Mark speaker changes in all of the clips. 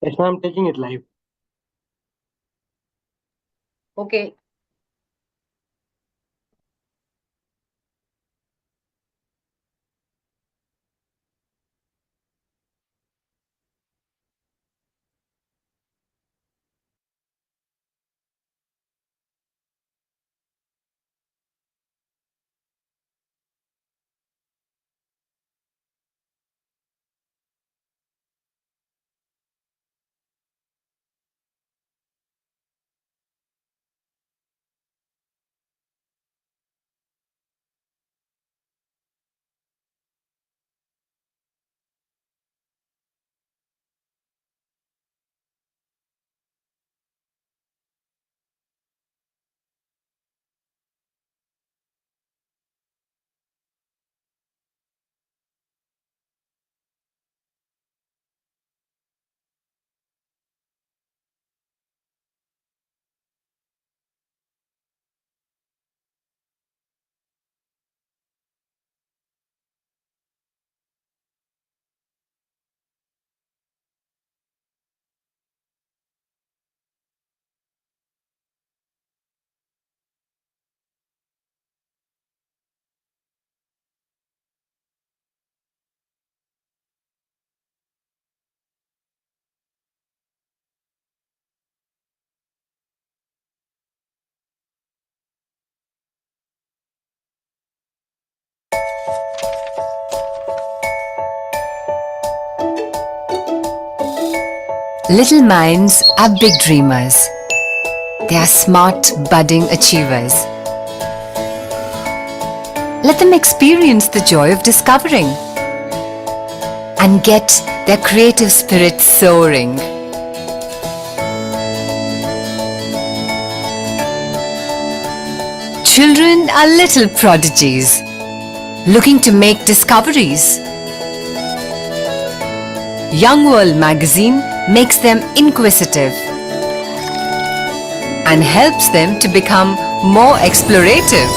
Speaker 1: Yes, ma'am, taking it live.
Speaker 2: Okay.
Speaker 3: Little minds are big dreamers. They are smart, budding achievers. Let them experience the joy of discovering and get their creative spirit soaring. Children are little prodigies, looking to make discoveries. Young World magazine makes them inquisitive and helps them to become more explorative.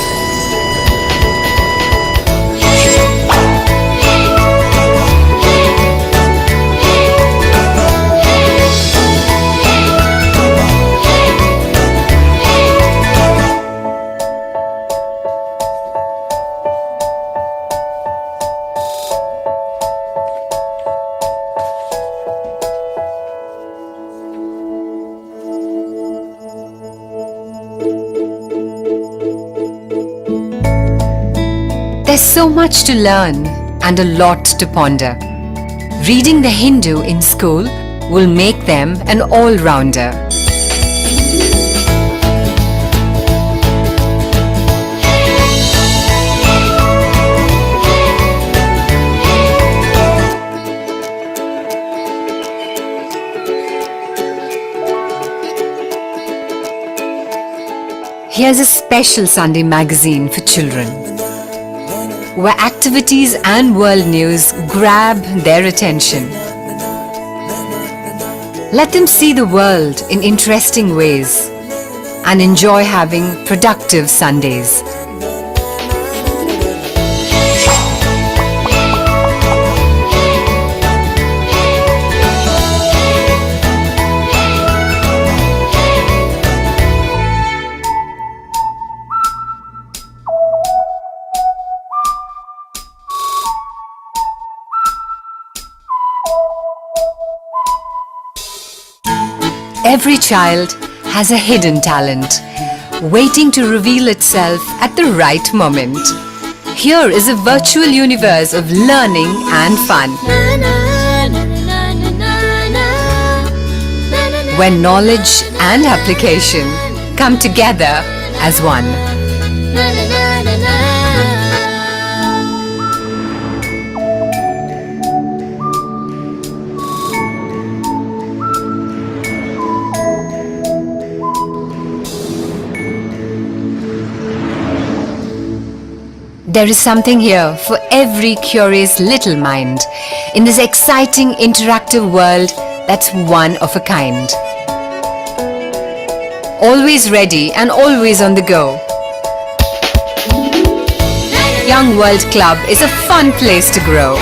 Speaker 3: There's so much to learn and a lot to ponder. Reading the Hindu in school will make them an all-rounder. Here's a special Sunday magazine for children, where activities and world news grab their attention. Let them see the world in interesting ways and enjoy having productive Sundays. Every child has a hidden talent, waiting to reveal itself at the right moment. Here is a virtual universe of learning and fun, where knowledge and application come together as one. There is something here for every curious little mind in this exciting interactive world that's one of a kind. Always ready and always on the go. Young World Club is a fun place to grow.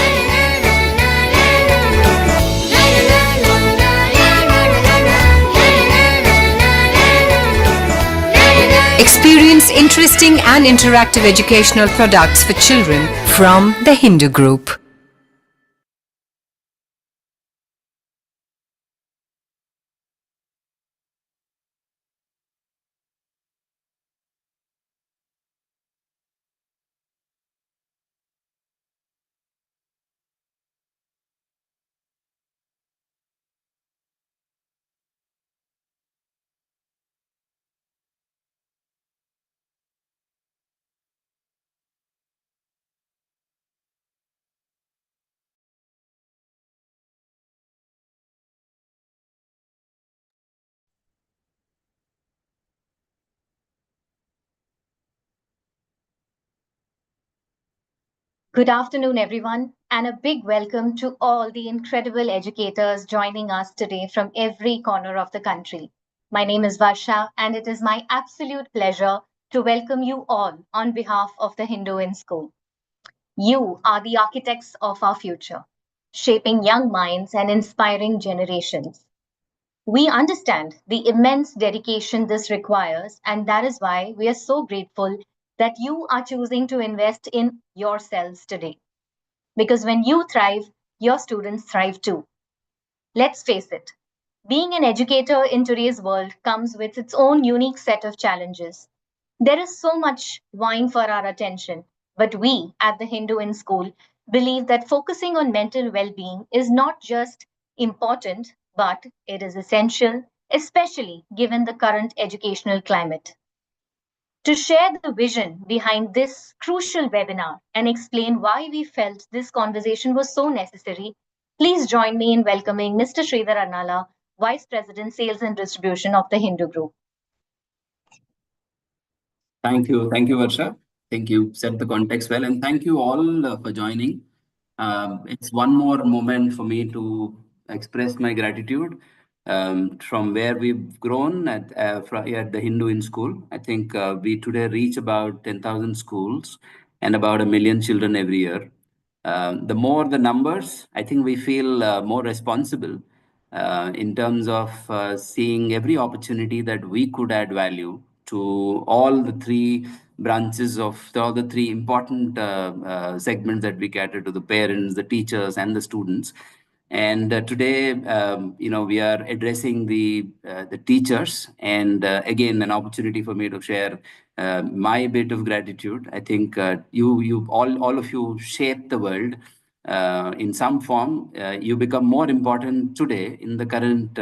Speaker 3: Experience interesting and interactive educational products for children from the Hindu Group.
Speaker 1: Good afternoon, everyone, and a big welcome to all the incredible educators joining us today from every corner of the country. My name is Varsha, and it is my absolute pleasure to welcome you all on behalf of the Hindu in School. You are the architects of our future, shaping young minds and inspiring generations. We understand the immense dedication this requires, and that is why we are so grateful that you are choosing to invest in yourselves today. Because when you thrive, your students thrive too. Let's face it, being an educator in today's world comes with its own unique set of challenges. There is so much vying for our attention, but we at the Hindu in School believe that focusing on mental well being is not just important, but it is essential, especially given the current educational climate. To share the vision behind this crucial webinar and explain why we felt this conversation was so necessary, please join me in welcoming Mr. Sridhar Aranala, Vice President Sales and Distribution of the Hindu Group.
Speaker 2: Thank you, Varsha. Thank you. Set the context well, and thank you all for joining. It's one more moment for me to express my gratitude from where we've grown at the Hindu in School. I think we today reach about 10,000 schools and about 1 million children every year. The more the numbers, I think we feel more responsible in terms of seeing every opportunity that we could add value to all the three branches of all the three important segments that we cater to: the parents, the teachers, and the students. And today, we are addressing the teachers, and again, an opportunity for me to share my bit of gratitude. I think you all of you shape the world in some form. You become more important today in the current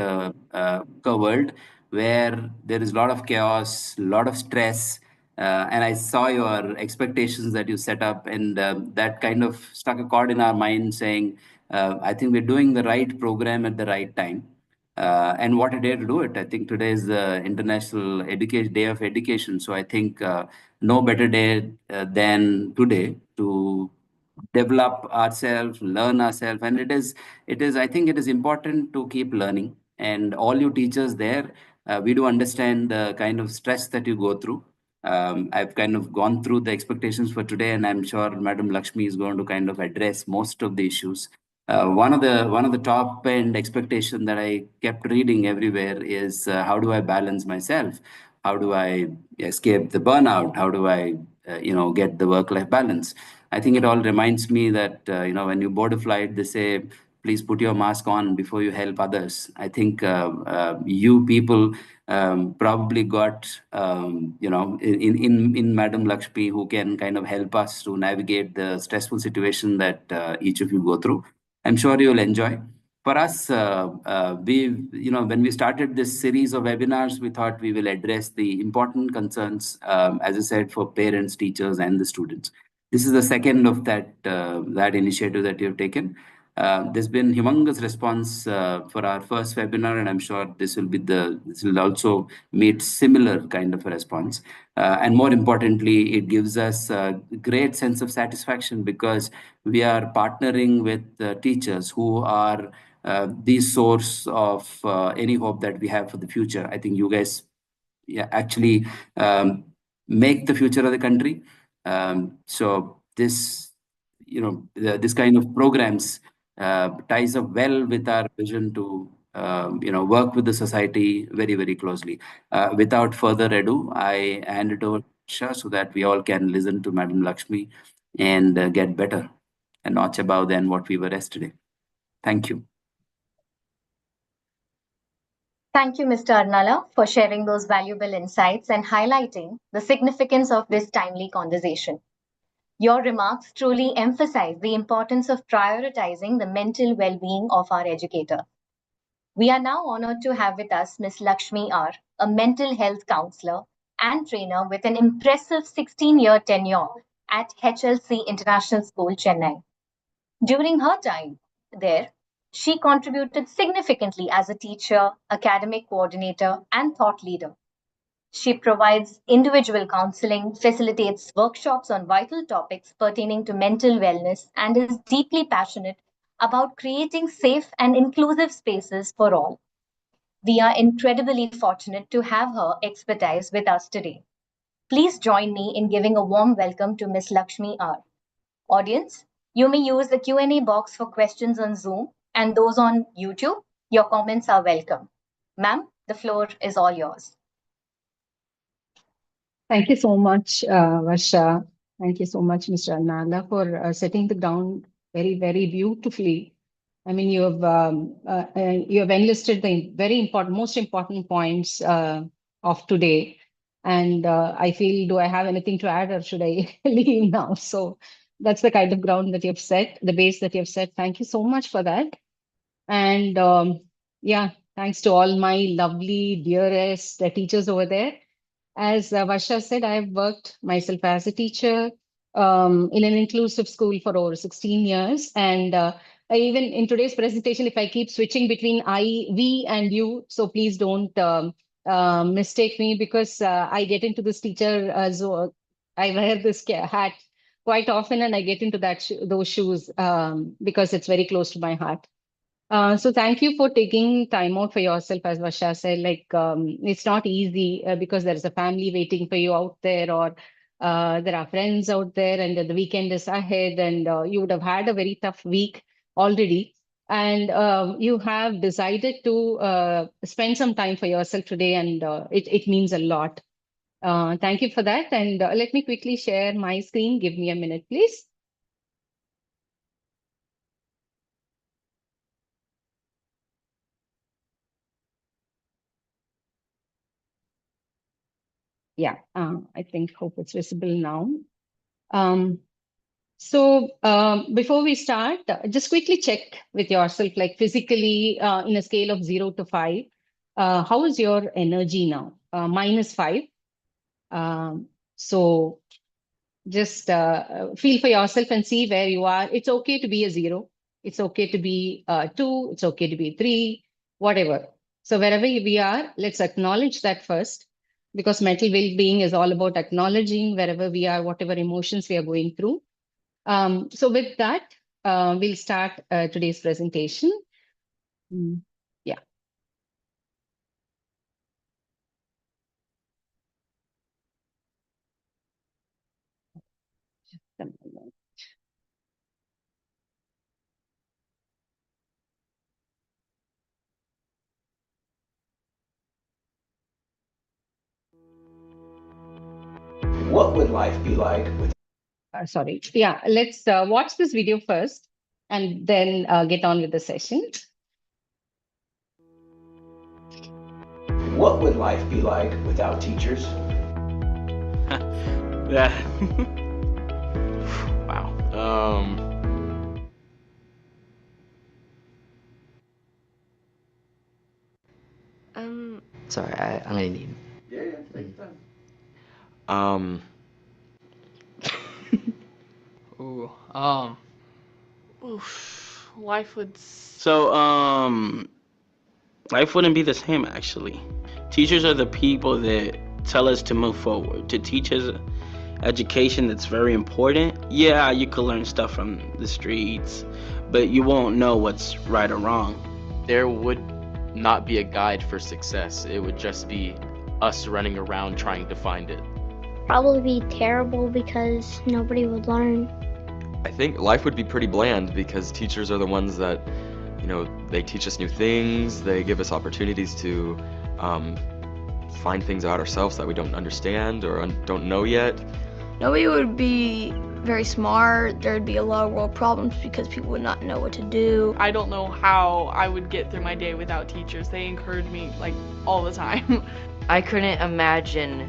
Speaker 2: world, where there is a lot of chaos, a lot of stress. And I saw your expectations that you set up, and that kind of struck a chord in our mind, saying, I think we're doing the right program at the right time. And what a day to do it. I think today is the International Education Day of Education. So I think no better day than today to develop ourselves, learn ourselves. And I think it is important to keep learning. And all you teachers there, we do understand the kind of stress that you go through. I've kind of gone through the expectations for today, and I'm sure Madam Lakshmi is going to kind of address most of the issues. One of the top end expectation that I kept reading everywhere is how do I balance myself? How do I escape the burnout? How do I get the work life balance? I think it all reminds me that when you board a flight, they say please put your mask on before you help others. I think you people probably got in Madam Lakshmi, who can kind of help us to navigate the stressful situation that each of you go through. I'm sure you'll enjoy. For us, when we started this series of webinars, we thought we will address the important concerns, as I said, for parents, teachers, and the students. This is the second of that initiative that you've taken. There's been humongous response for our first webinar, and I'm sure this will also meet similar kind of a response. And more importantly, it gives us a great sense of satisfaction because we are partnering with teachers who are the source of any hope that we have for the future. I think you guys actually make the future of the country. So this kind of programs ties up well with our vision to work with the society very, very closely. Without further ado, I hand it over to Shah so that we all can listen to Madam Lakshmi and get better a notch above than what we were yesterday. Thank you.
Speaker 1: Thank you, Mr. Aranala, for sharing those valuable insights and highlighting the significance of this timely conversation. Your remarks truly emphasize the importance of prioritizing the mental well being of our educator. We are now honored to have with us Ms. Lakshmi R, a mental health counselor and trainer with an impressive 16-year tenure at HLC International School, Chennai. During her time there, she contributed significantly as a teacher, academic coordinator, and thought leader. She provides individual counseling, facilitates workshops on vital topics pertaining to mental wellness, and is deeply passionate about creating safe and inclusive spaces for all. We are incredibly fortunate to have her expertise with us today. Please join me in giving a warm welcome to Ms. Lakshmi R. Audience, you may use the Q&A box for questions on Zoom, and those on YouTube, your comments are welcome. Ma'am, the floor is all yours.
Speaker 4: Thank you so much, Varsha. Thank you so much, Mr. Aranala, for setting the ground very, very beautifully. I mean, you have enlisted the very important, most important points of today. And I feel, do I have anything to add, or should I leave now? So that's the kind of ground that you've set, the base that you've set. Thank you so much for that. And yeah, thanks to all my lovely, dearest teachers over there. As Varsha said, I've worked myself as a teacher in an inclusive school for over 16 years. And even in today's presentation, if I keep switching between I, we, and you, so please don't mistake me, because I get into this teacher, so I wear this hat quite often, and I get into those shoes because it's very close to my heart. So thank you for taking time out for yourself, as Varsha said. Like it's not easy because there's a family waiting for you out there, or there are friends out there, and the weekend is ahead, and you would have had a very tough week already, and you have decided to spend some time for yourself today, and it means a lot. Thank you for that. And let me quickly share my screen. Give me a minute, please. Yeah, I hope it's visible now. So before we start, just quickly check with yourself, like physically in a scale of 0 to 5, how is your energy now? -5. So just feel for yourself and see where you are. It's okay to be a 0. It's okay to be 2. It's okay to be 3, whatever. So wherever we are, let's acknowledge that first, because mental well-being is all about acknowledging wherever we are, whatever emotions we are going through. So with that, we'll start today's presentation. Yeah.
Speaker 5: What would life be like with
Speaker 4: Sorry. Yeah, let's watch this video first and then get on with the session.
Speaker 5: What would life be like without teachers?
Speaker 6: Yeah. Wow.
Speaker 7: Sorry, I'm gonna need.
Speaker 5: Yeah, take your
Speaker 6: Um.
Speaker 8: Ooh, life would.
Speaker 6: Life wouldn't be the same, actually. Teachers are the people that tell us to move forward, to teach us education that's very important. Yeah, you could learn stuff from the streets, but you won't know what's right or wrong.
Speaker 9: There would not be a guide for success. It would just be us running around trying to find it.
Speaker 10: Probably be terrible because nobody would learn.
Speaker 11: I think life would be pretty bland because teachers are the ones that
Speaker 7: They teach us new things. They give us opportunities to find things out ourselves that we don't understand or don't know yet.
Speaker 11: Nobody would be very smart. There'd be a lot of world problems because people would not know what to do.
Speaker 8: I don't know how I would get through my day without teachers. They encourage me like all the time.
Speaker 12: I couldn't imagine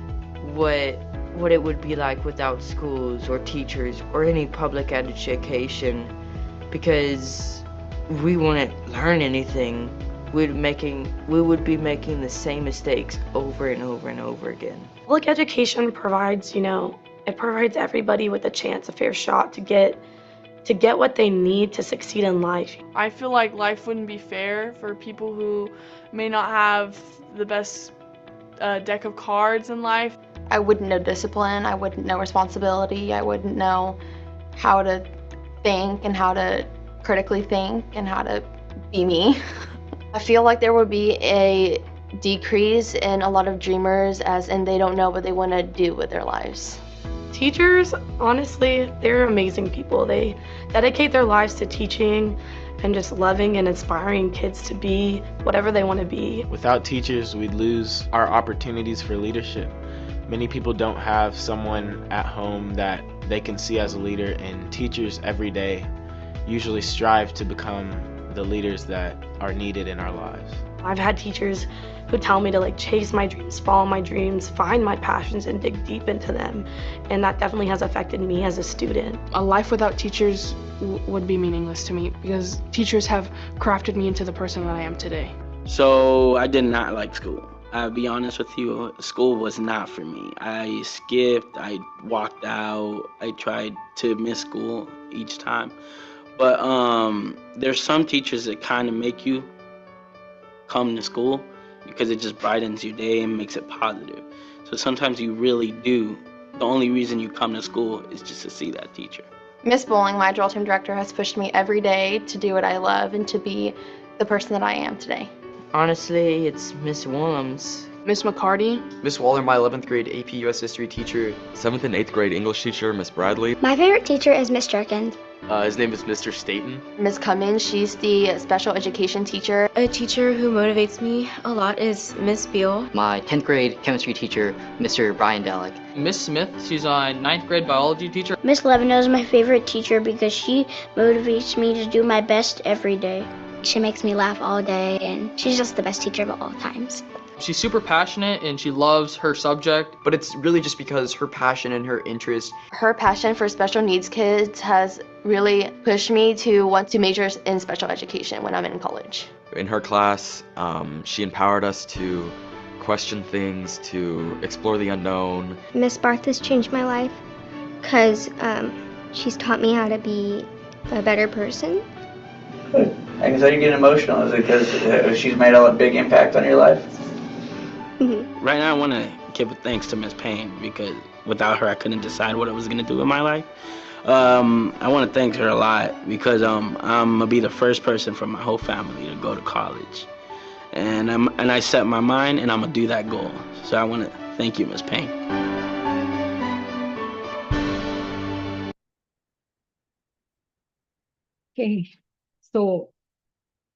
Speaker 12: what it would be like without schools or teachers or any public education, because we wouldn't learn anything. We would be making the same mistakes over and over and over again.
Speaker 13: Public education provides, it provides everybody with a chance, a fair shot to get what they need to succeed in life.
Speaker 8: I feel like life wouldn't be fair for people who may not have the best deck of cards in life.
Speaker 14: I wouldn't know discipline, I wouldn't know responsibility, I wouldn't know how to think and how to critically think and how to be me. I feel like there would be a decrease in a lot of dreamers, as in they don't know what they want to do with their lives.
Speaker 13: Teachers, honestly, they're amazing people. They dedicate their lives to teaching and just loving and inspiring kids to be whatever they want to be.
Speaker 6: Without teachers, we'd lose our opportunities for leadership. Many people don't have someone at home that they can see as a leader, and teachers every day usually strive to become the leaders that are needed in our lives.
Speaker 13: I've had teachers who tell me to chase my dreams, follow my dreams, find my passions and dig deep into them. And that definitely has affected me as a student.
Speaker 8: A life without teachers would be meaningless to me because teachers have crafted me into the person that I am today.
Speaker 6: So I did not like school. I'll be honest with you, school was not for me. I skipped, I walked out, I tried to miss school each time. But there's some teachers that kind of make you come to school because it just brightens your day and makes it positive. So sometimes you really do. The only reason you come to school is just to see that teacher.
Speaker 14: Miss Bowling, my drill team director, has pushed me every day to do what I love and to be the person that I am today.
Speaker 12: Honestly, it's Miss Willems.
Speaker 8: Miss McCarty.
Speaker 7: Miss Waller, my 11th grade AP US history teacher. 7th and 8th grade English teacher, Miss Bradley.
Speaker 10: My favorite teacher is Miss Jerkins.
Speaker 7: His name is Mr. Staten.
Speaker 14: Miss Cummins, she's the special education teacher.
Speaker 15: A teacher who motivates me a lot is Miss Beal.
Speaker 16: My 10th grade chemistry teacher, Mr. Brian Delick.
Speaker 17: Miss Smith, she's a 9th grade biology teacher.
Speaker 10: Miss Levino is my favorite teacher because she motivates me to do my best every day. She makes me laugh all day, and she's just the best teacher of all times.
Speaker 17: She's super passionate and she loves her subject.
Speaker 16: But it's really just because her passion and her interest.
Speaker 14: Her passion for special needs kids has really pushed me to want to major in special education when I'm in college.
Speaker 7: In her class, she empowered us to question things, to explore the unknown.
Speaker 10: Miss Barth has changed my life because she's taught me how to be a better person.
Speaker 5: Good. I can tell you get emotional. Is it because she's made a big impact on your life?
Speaker 6: Right now I want to give a thanks to Miss Payne because without her I couldn't decide what I was going to do in my life. I want to thank her a lot because I'm going to be the first person from my whole family to go to college. And I set my mind and I'm going to do that goal. So I want to thank you, Miss Payne.
Speaker 4: Okay, so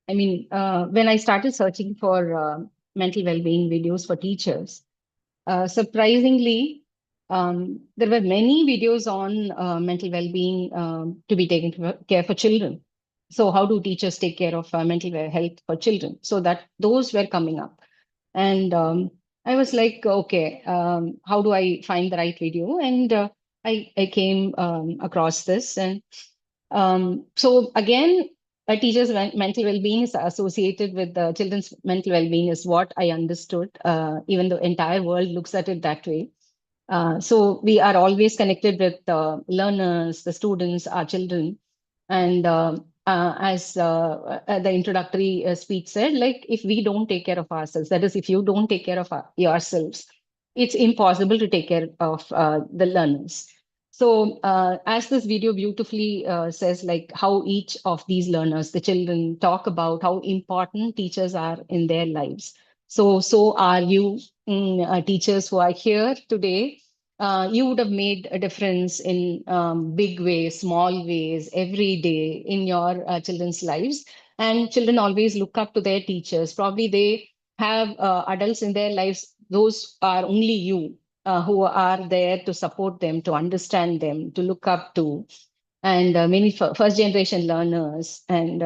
Speaker 4: when I started searching for mental well-being videos for teachers, surprisingly, there were many videos on mental well-being to be taken care for children. So how do teachers take care of mental health for children? So that those were coming up. And I was like, okay, how do I find the right video? And I came across this. And so again, a teacher's mental well-being is associated with the children's mental well-being is what I understood, even the entire world looks at it that way. So we are always connected with the learners, the students, our children. And as the introductory speech said, like if we don't take care of ourselves, that is, if you don't take care of yourselves, it's impossible to take care of the learners. So as this video beautifully says, like how each of these learners, the children, talk about how important teachers are in their lives. So are you teachers who are here today. You would have made a difference in big ways, small ways, every day in your children's lives. and children always look up to their teachers. Probably they have adults in their lives, those are only you, who are there to support them, to understand them, to look up to, and many first generation learners. And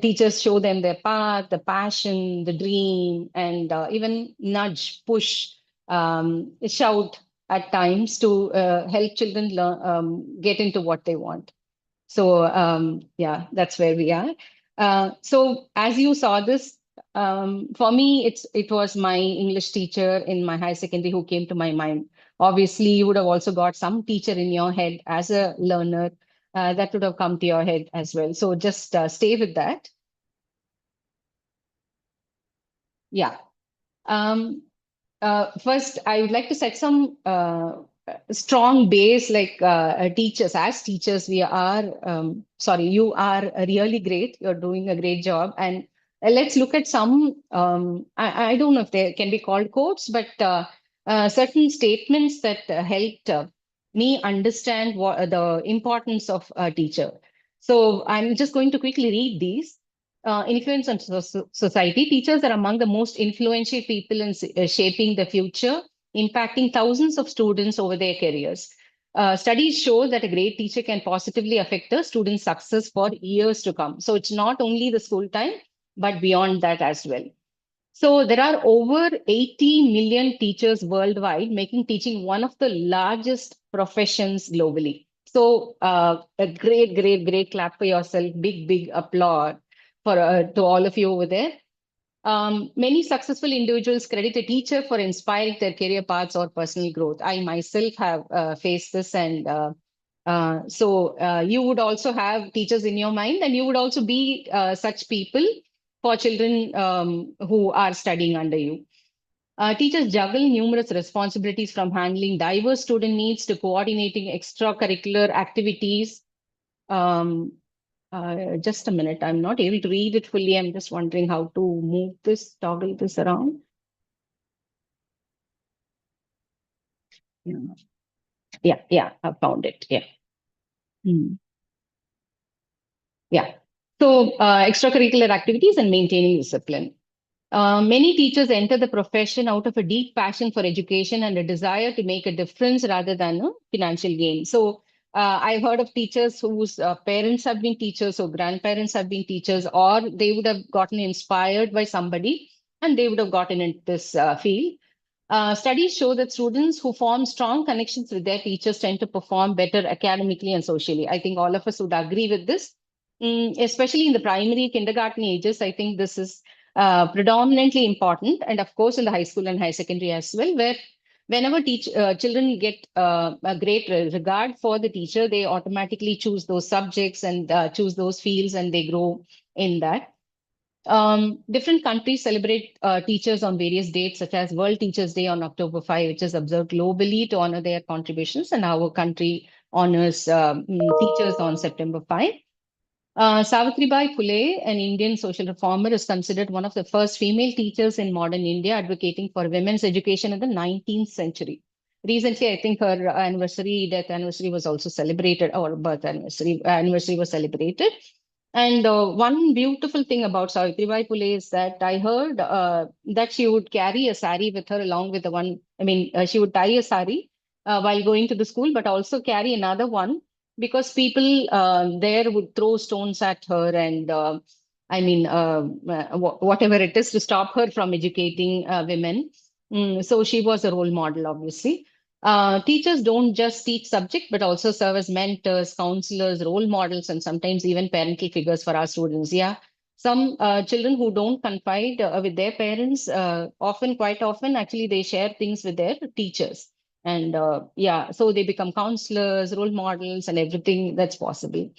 Speaker 4: teachers show them their path, the passion, the dream, and even nudge, push, shout at times to help children learn, get into what they want. So yeah, that's where we are. So as you saw this, for me, it was my English teacher in my higher secondary who came to my mind. Obviously, you would have also got some teacher in your head as a learner that would have come to your head as well. So just stay with that. Yeah. First, I would like to set some strong base, like teachers. As teachers, we are, you are really great. You're doing a great job. And let's look at some, I don't know if they can be called quotes, but certain statements that helped me understand what the importance of a teacher. So I'm just going to quickly read these. Influence on society. Teachers are among the most influential people in shaping the future, impacting thousands of students over their careers. Studies show that a great teacher can positively affect a student's success for years to come. So it's not only the school time, but beyond that as well. So there are over 80 million teachers worldwide, making teaching one of the largest professions globally. So a great, great, great clap for yourself. Big, big applause for to all of you over there. Many successful individuals credit a teacher for inspiring their career paths or personal growth. I myself have faced this, and you would also have teachers in your mind, and you would also be such people for children who are studying under you. Teachers juggle numerous responsibilities, from handling diverse student needs to coordinating extracurricular activities. Just a minute, I'm not able to read it fully. I'm just wondering how to move this, toggle this around. Yeah, I found it. Yeah. Yeah. So extracurricular activities and maintaining discipline. Many teachers enter the profession out of a deep passion for education and a desire to make a difference rather than a financial gain. So I've heard of teachers whose parents have been teachers or grandparents have been teachers, or they would have gotten inspired by somebody and they would have gotten into this field. Studies show that students who form strong connections with their teachers tend to perform better academically and socially. I think all of us would agree with this. Especially in the primary kindergarten ages, I think this is predominantly important, and of course in the high school and high secondary as well, where whenever children get a great regard for the teacher, they automatically choose those subjects and choose those fields, and they grow in that. Different countries celebrate teachers on various dates, such as World Teachers Day on October 5, which is observed globally to honor their contributions, and our country honors teachers on September 5. Savitribai Phule, an Indian social reformer, is considered one of the first female teachers in modern India, advocating for women's education in the 19th century. Recently, I think her death anniversary was also celebrated, or birth anniversary was celebrated. And one beautiful thing about Savitribai Phule is that I heard that she would carry a sari with her along with the one, she would tie a sari while going to the school, but also carry another one because people there would throw stones at her and whatever it is to stop her from educating women. So she was a role model, obviously. Teachers don't just teach subject, but also serve as mentors, counselors, role models, and sometimes even parental figures for our students. Yeah, some children who don't confide with their parents, quite often, actually, they share things with their teachers. And so they become counselors, role models, and everything that's possible.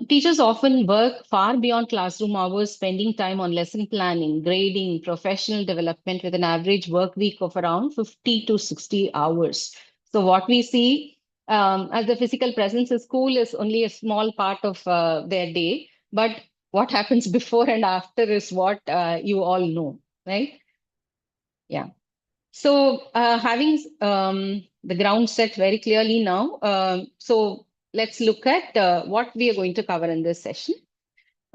Speaker 4: Teachers often work far beyond classroom hours, spending time on lesson planning, grading, professional development with an average work week of around 50 to 60 hours. So what we see as the physical presence in school is only a small part of their day, but what happens before and after is what you all know, right? Yeah. So having the ground set very clearly now, so let's look at what we are going to cover in this session.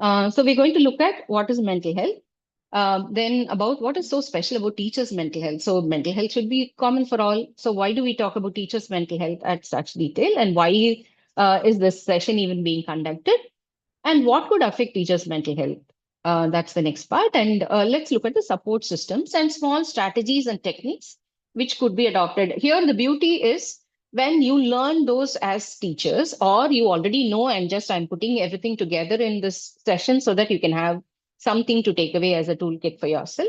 Speaker 4: So we're going to look at what is mental health, then about what is so special about teachers' mental health. So mental health should be common for all. So why do we talk about teachers' mental health at such detail, and why is this session even being conducted? And what could affect teachers' mental health? That's the next part. And let's look at the support systems and small strategies and techniques which could be adopted. Here, the beauty is when you learn those as teachers, or you already know, and just I'm putting everything together in this session so that you can have something to take away as a toolkit for yourself.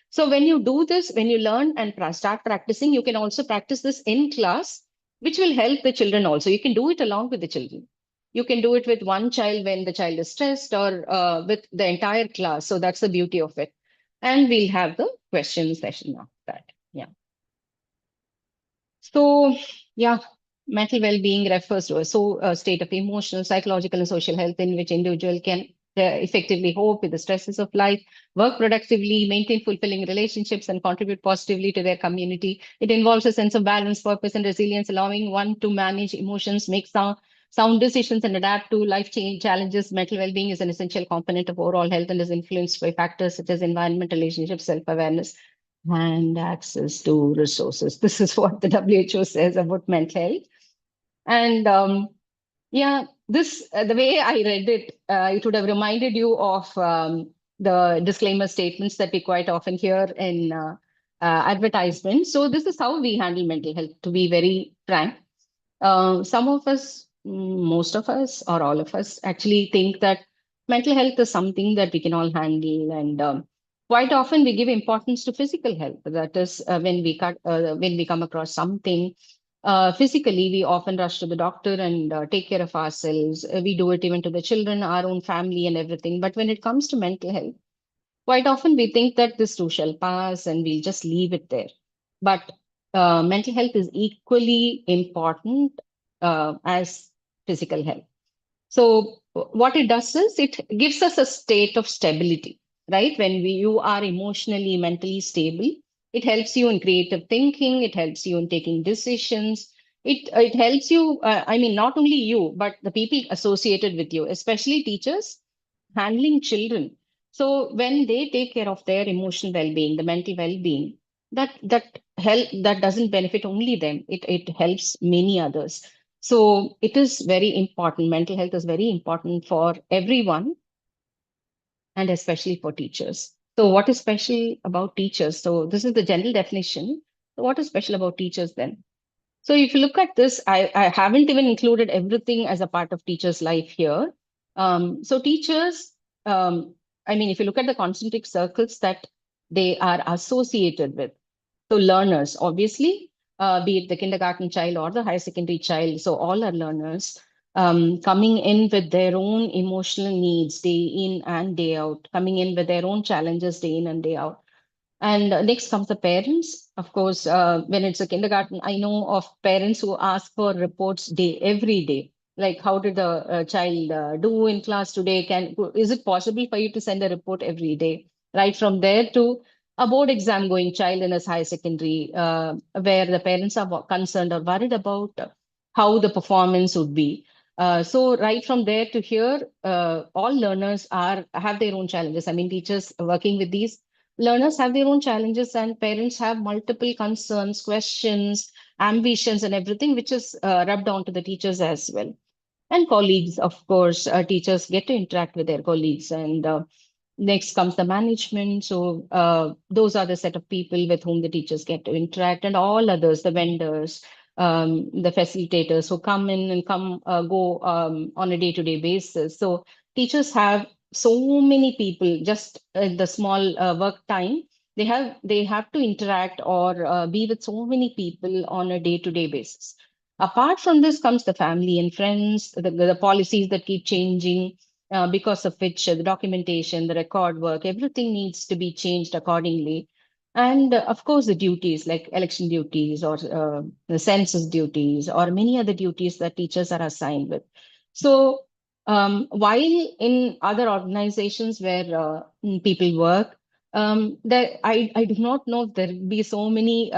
Speaker 4: So when you do this, when you learn and start practicing, you can also practice this in class, which will help the children also. You can do it along with the children. You can do it with one child when the child is stressed, or with the entire class. So that's the beauty of it. And we'll have the question session after that. Yeah. So, yeah, mental well-being refers to a state of emotional, psychological, and social health in which individual can effectively cope with the stresses of life, work productively, maintain fulfilling relationships, and contribute positively to their community. It involves a sense of balance, purpose, and resilience, allowing one to manage emotions, make sound decisions, and adapt to life change challenges. Mental well-being is an essential component of overall health and is influenced by factors such as environment, relationships, self-awareness, and access to resources. This is what the WHO says about mental health. And yeah, this the way I read it, it would have reminded you of the disclaimer statements that we quite often hear in advertisements. So this is how we handle mental health, to be very frank. Some of us, most of us, or all of us actually think that mental health is something that we can all handle, and quite often we give importance to physical health. That is, when we come across something physically, we often rush to the doctor and take care of ourselves. We do it even to the children, our own family, and everything. But when it comes to mental health, quite often we think that this too shall pass and we'll just leave it there. But mental health is equally important as physical health. So what it does is it gives us a state of stability, right? When you are emotionally, mentally stable, it helps you in creative thinking. It helps you in taking decisions. It helps you, I mean, not only you, but the people associated with you, especially teachers handling children. So when they take care of their emotional well-being, the mental well-being, that doesn't benefit only them. It helps many others. So it is very important. Mental health is very important for everyone, and especially for teachers. So what is special about teachers? So this is the general definition. So what is special about teachers then? So if you look at this, I haven't even included everything as a part of teachers' life here. So teachers, I mean, if you look at the concentric circles that they are associated with, so learners, obviously, be it the kindergarten child or the higher secondary child, so all are learners coming in with their own emotional needs day in and day out, coming in with their own challenges day in and day out. And next comes the parents. Of course, when it's a kindergarten, I know of parents who ask for reports every day. Like, how did the child do in class today? Is it possible for you to send a report every day? Right from there to a board exam going child in a high secondary, where the parents are concerned or worried about how the performance would be. So right from there to here, all learners have their own challenges. I mean, teachers working with these learners have their own challenges, and parents have multiple concerns, questions, ambitions, and everything, which is rubbed onto the teachers as well. And colleagues, of course, teachers get to interact with their colleagues. And next comes the management. So those are the set of people with whom the teachers get to interact, and all others, the vendors, the facilitators who come in and go on a day-to-day basis. So teachers have so many people just at the small work time. They have to interact or be with so many people on a day-to-day basis. Apart from this comes the family and friends, the policies that keep changing, because of which the documentation, the record work, everything needs to be changed accordingly. And of course, the duties like election duties or the census duties or many other duties that teachers are assigned with. So while in other organizations where people work, I do not know if there be so many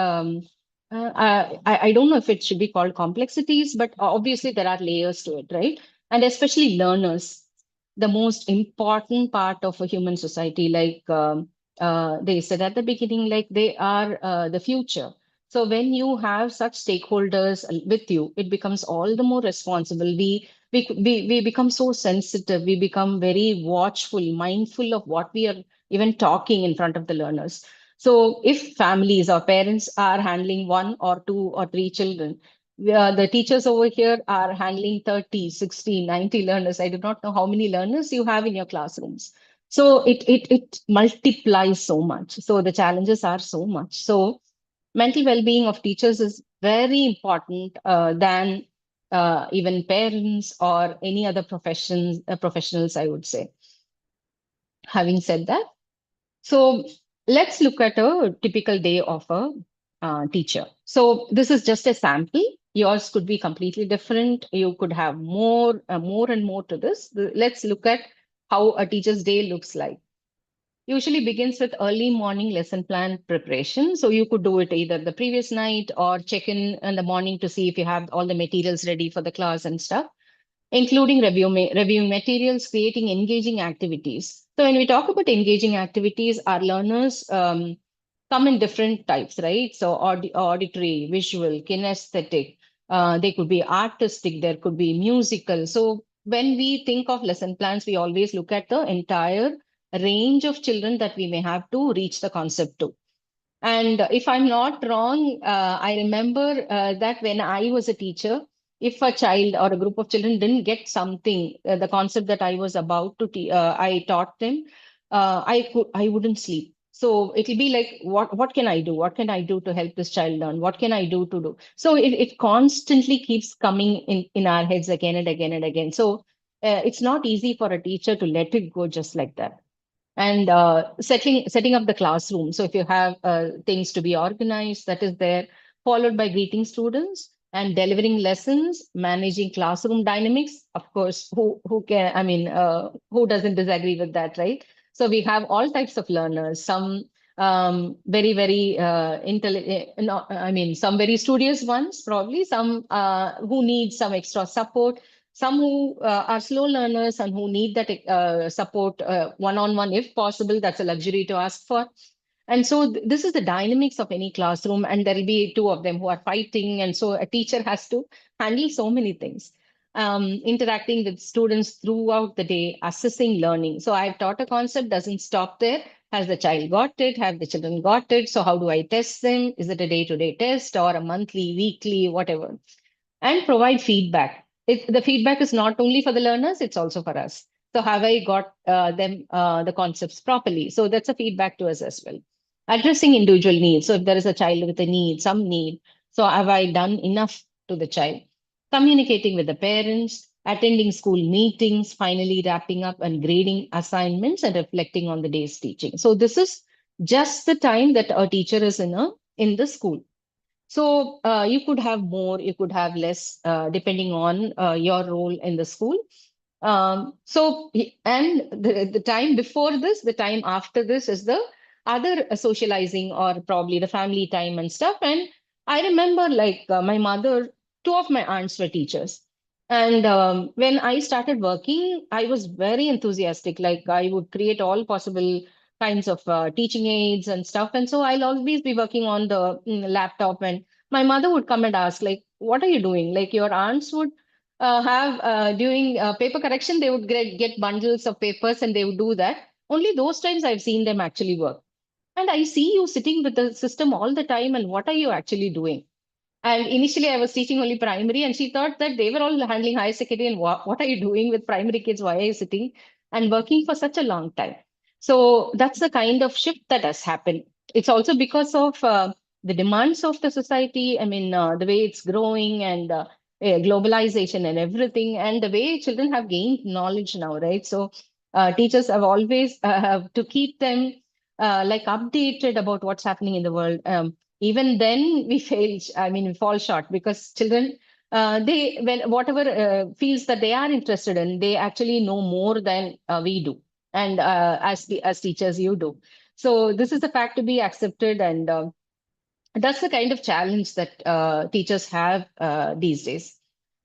Speaker 4: I don't know if it should be called complexities, but obviously there are layers to it, right? And especially learners, the most important part of a human society, like they said at the beginning, like they are the future. So when you have such stakeholders with you, it becomes all the more responsible. We become so sensitive. We become very watchful, mindful of what we are even talking in front of the learners. So if families or parents are handling one or two or three children, the teachers over here are handling 30, 60, 90 learners. I do not know how many learners you have in your classrooms. So it multiplies so much. So the challenges are so much. So mental well-being of teachers is very important than even parents or any other professionals, I would say. Having said that, so let's look at a typical day of a teacher. So this is just a sample. Yours could be completely different. You could have more and more to this. Let's look at how a teacher's day looks like. Usually begins with early morning lesson plan preparation. So you could do it either the previous night or check in the morning to see if you have all the materials ready for the class and stuff, including reviewing materials, creating engaging activities. So when we talk about engaging activities, our learners come in different types, right? So auditory, visual, kinesthetic, they could be artistic, there could be musical. So when we think of lesson plans, we always look at the entire range of children that we may have to reach the concept to. And if I'm not wrong, I remember that when I was a teacher, if a child or a group of children didn't get something, the concept that I was about to I taught them, I wouldn't sleep. So it'll be like, what can I do? What can I do to help this child learn? What can I do to do? So it constantly keeps coming in our heads again and again and again. So it's not easy for a teacher to let it go just like that. And setting up the classroom. So if you have things to be organized, that is there, followed by greeting students and delivering lessons, managing classroom dynamics. Of course, who can, I mean, who doesn't disagree with that, right? So we have all types of learners, some very intelligent, no, I mean, some very studious ones, probably some who need some extra support, some who are slow learners and who need that support one-on-one if possible. That's a luxury to ask for. And so this is the dynamics of any classroom, and there will be two of them who are fighting, and so a teacher has to handle so many things, interacting with students throughout the day, assessing learning. So I've taught a concept, doesn't stop there. Has the child got it? Have the children got it? So how do I test them? Is it a day-to-day test or a monthly, weekly, whatever? And provide feedback. The feedback is not only for the learners, it's also for us. So have I got them the concepts properly? So that's a feedback to us as well. Addressing individual needs. So if there is a child with a need, some need, so have I done enough to the child? Communicating with the parents, attending school meetings, finally wrapping up and grading assignments and reflecting on the day's teaching. So this is just the time that a teacher is in the school. So you could have more, you could have less, depending on your role in the school. And the time before this, the time after this is the other socializing or probably the family time and stuff. And I remember like my mother, two of my aunts were teachers. And when I started working, I was very enthusiastic. Like I would create all possible kinds of teaching aids and stuff. And so I'll always be working on the laptop. And my mother would come and ask, like, what are you doing? Like your aunts would have during paper correction, they would get bundles of papers and they would do that. Only those times I've seen them actually work. And I see you sitting with the system all the time. And what are you actually doing? And initially, I was teaching only primary, and she thought that they were all handling higher secondary. And what are you doing with primary kids? Why are you sitting and working for such a long time? So that's the kind of shift that has happened. It's also because of the demands of the society. I mean, the way it's growing and globalization and everything, and the way children have gained knowledge now, right? So teachers have always have to keep them like updated about what's happening in the world. Even then we fail, I mean, we fall short because children, they, when whatever fields that they are interested in, they actually know more than we do. And as teachers, you do. So this is the fact to be accepted. And That's the kind of challenge that teachers have these days.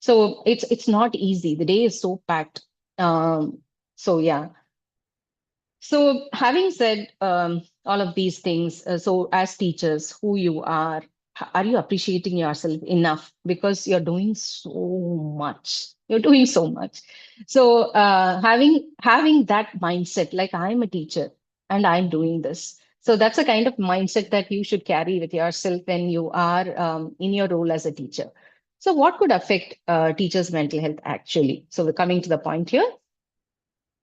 Speaker 4: So it's not easy. The day is so packed. So yeah. So, having said all of these things, so as teachers, who you are you appreciating yourself enough? Because you're doing so much. You're doing so much. So, having that mindset, like I'm a teacher and I'm doing this. So that's a kind of mindset that you should carry with yourself when you are in your role as a teacher. So, what could affect teachers' mental health actually? So, we're coming to the point here.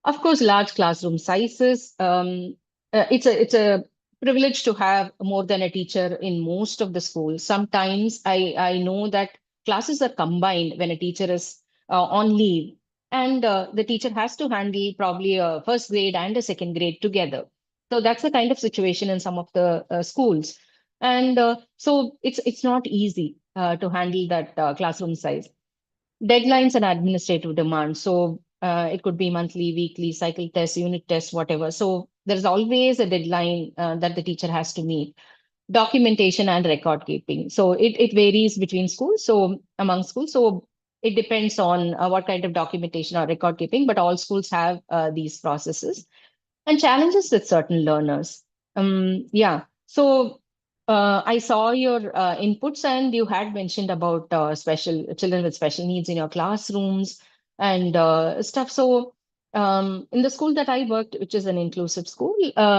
Speaker 4: Of course, large classroom sizes. It's a privilege to have more than a teacher in most of the schools. Sometimes I know that classes are combined when a teacher is on leave, and the teacher has to handle probably a first grade and a second grade together. So that's the kind of situation in some of the schools, and so it's not easy to handle that classroom size. Deadlines and administrative demands. So it could be monthly, weekly, cycle tests, unit tests, whatever. So there's always a deadline that the teacher has to meet. Documentation and record keeping. So it varies between schools. So among schools. So it depends on what kind of documentation or record keeping, but all schools have these processes and challenges with certain learners. Yeah. So I saw your inputs, and you had mentioned about special children with special needs in your classrooms and stuff. So in the school that I worked, which is an inclusive school,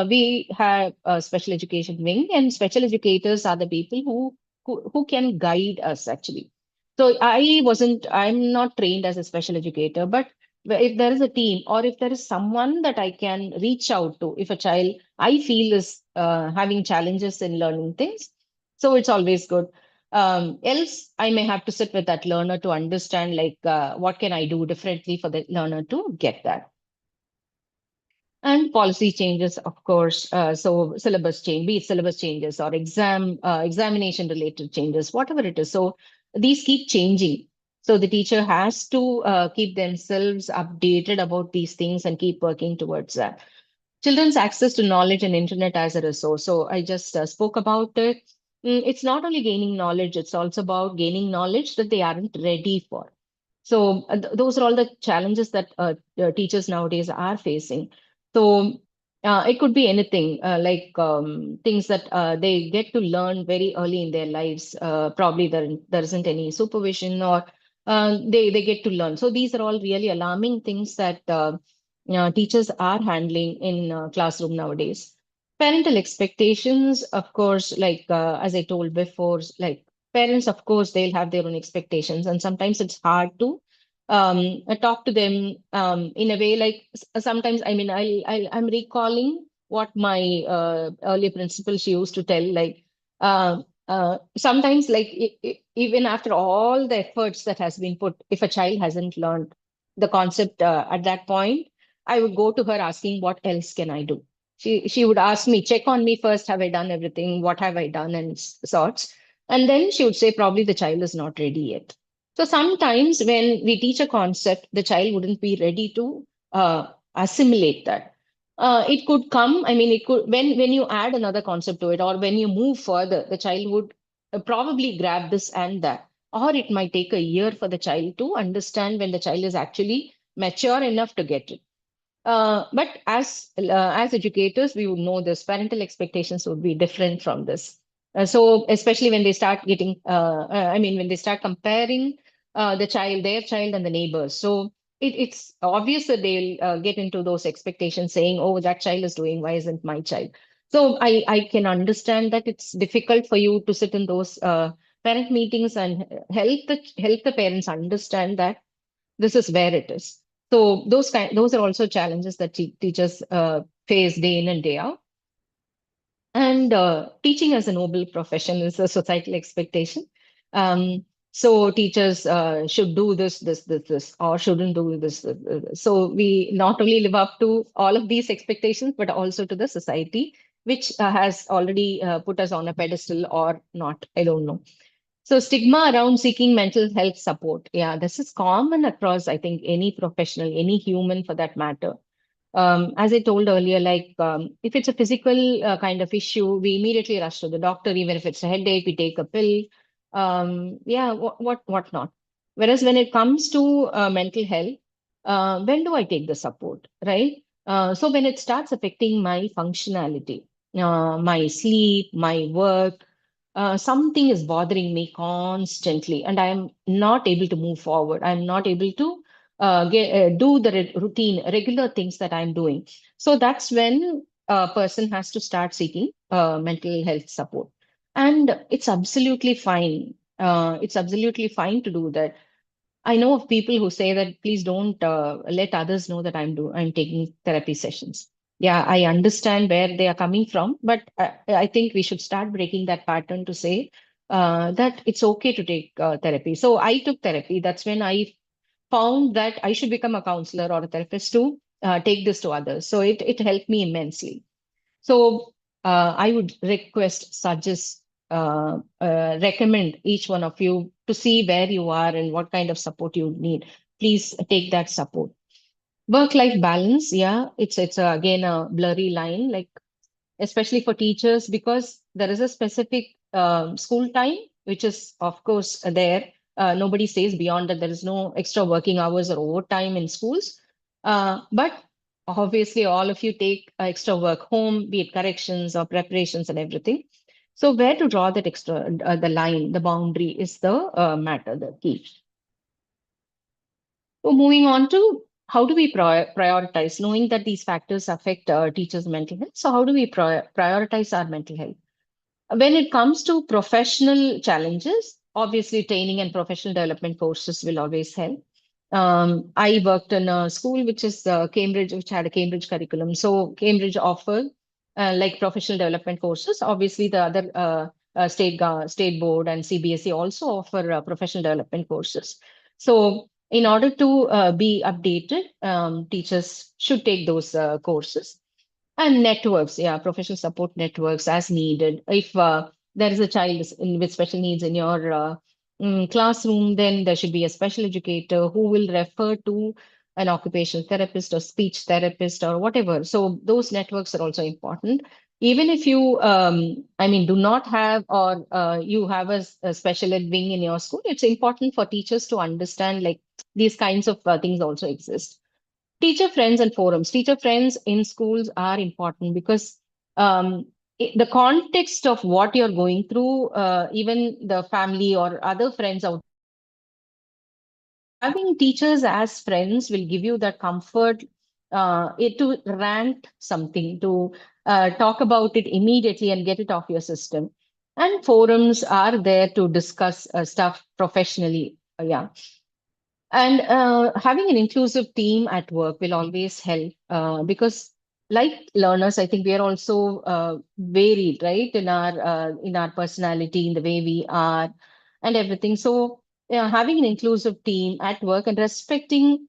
Speaker 4: we have a special education wing, and special educators are the people who can guide us actually. So I'm not trained as a special educator, but if there is a team or if there is someone that I can reach out to, if a child I feel is having challenges in learning things, so it's always good. Else, I may have to sit with that learner to understand, like, what can I do differently for the learner to get that. And policy changes, of course. So syllabus change, be it syllabus changes or examination related changes, whatever it is. So these keep changing. So the teacher has to keep themselves updated about these things and keep working towards that. Children's access to knowledge and internet as a resource. So I just spoke about it. It's not only gaining knowledge, it's also about gaining knowledge that they aren't ready for. So those are all the challenges that teachers nowadays are facing. So it could be anything like things that they get to learn very early in their lives. Probably there isn't any supervision, or they get to learn. So these are all really alarming things that teachers are handling in classroom nowadays. Parental expectations, of course, like as I told before, like parents, of course, they'll have their own expectations, and sometimes it's hard to talk to them in a way like sometimes. I mean, I'm recalling what my earlier principal she used to tell, like sometimes, like even after all the efforts that has been put, if a child hasn't learned the concept at that point, I would go to her asking, what else can I do? She would ask me, check on me first. Have I done everything? What have I done? And sorts. And then she would say, probably the child is not ready yet. So sometimes when we teach a concept, the child wouldn't be ready to assimilate that. It could come, I mean, it could, when you add another concept to it, or when you move further, the child would probably grab this and that. Or it might take a year for the child to understand when the child is actually mature enough to get it. But as educators, we would know this. Parental expectations would be different from this. So especially when they start I mean, when they start comparing their child and the neighbors. So it's obvious that they'll get into those expectations saying, oh, that child is doing, why isn't my child? So I can understand that it's difficult for you to sit in those parent meetings and help the parents understand that this is where it is. So those are also challenges that teachers face day in and day out. And teaching as a noble profession is a societal expectation. So teachers should do this, or shouldn't do this. So we not only live up to all of these expectations, but also to the society, which has already put us on a pedestal or not. I don't know. So stigma around seeking mental health support. Yeah, this is common across, I think, any professional, any human for that matter. As I told earlier, like if it's a physical kind of issue, we immediately rush to the doctor. Even if it's a headache, we take a pill. Yeah, what not. Whereas when it comes to mental health, when do I take the support, right? So when it starts affecting my functionality, my sleep, my work, something is bothering me constantly, and I am not able to move forward. I'm not able to do the routine, regular things that I'm doing. So that's when a person has to start seeking mental health support. And it's absolutely fine. It's absolutely fine to do that. I know of people who say that please don't let others know that I'm taking therapy sessions. Yeah, I understand where they are coming from, but I think we should start breaking that pattern to say that it's okay to take therapy. So I took therapy. That's when I found that I should become a counselor or a therapist to take this to others. So it helped me immensely. So I would request, suggest, recommend each one of you to see where you are and what kind of support you need. Please take that support. Work-life balance, yeah, it's again a blurry line. Like especially for teachers, because there is a specific school time, which is, of course, there. Nobody says beyond that there is no extra working hours or overtime in schools. But obviously, all of you take extra work home, be it corrections or preparations and everything. So, where to draw that extra, the line, the boundary is the matter, the key. So moving on to how do we prioritize, knowing that these factors affect teachers' mental health. So how do we prioritize our mental health? When it comes to professional challenges, obviously training and professional development courses will always help. I worked in a school which is Cambridge, which had a Cambridge curriculum. So Cambridge offered like professional development courses. Obviously, the other state board and CBSE also offer professional development courses. So in order to be updated, teachers should take those courses. And networks, yeah, professional support networks as needed. If there is a child with special needs in your classroom, then there should be a special educator who will refer to an occupational therapist or speech therapist or whatever. So those networks are also important. Even if you, I mean, do not have or you have a special ed wing in your school, it's important for teachers to understand like these kinds of things also exist. Teacher friends and forums. Teacher friends in schools are important because the context of what you're going through, even the family or other friends out, having teachers as friends will give you that comfort to rant something, to talk about it immediately and get it off your system. And forums are there to discuss stuff professionally. Yeah. And having an inclusive team at work will always help because, like learners, I think we are also varied, right, in our personality, in the way we are, and everything. So, having an inclusive team at work and respecting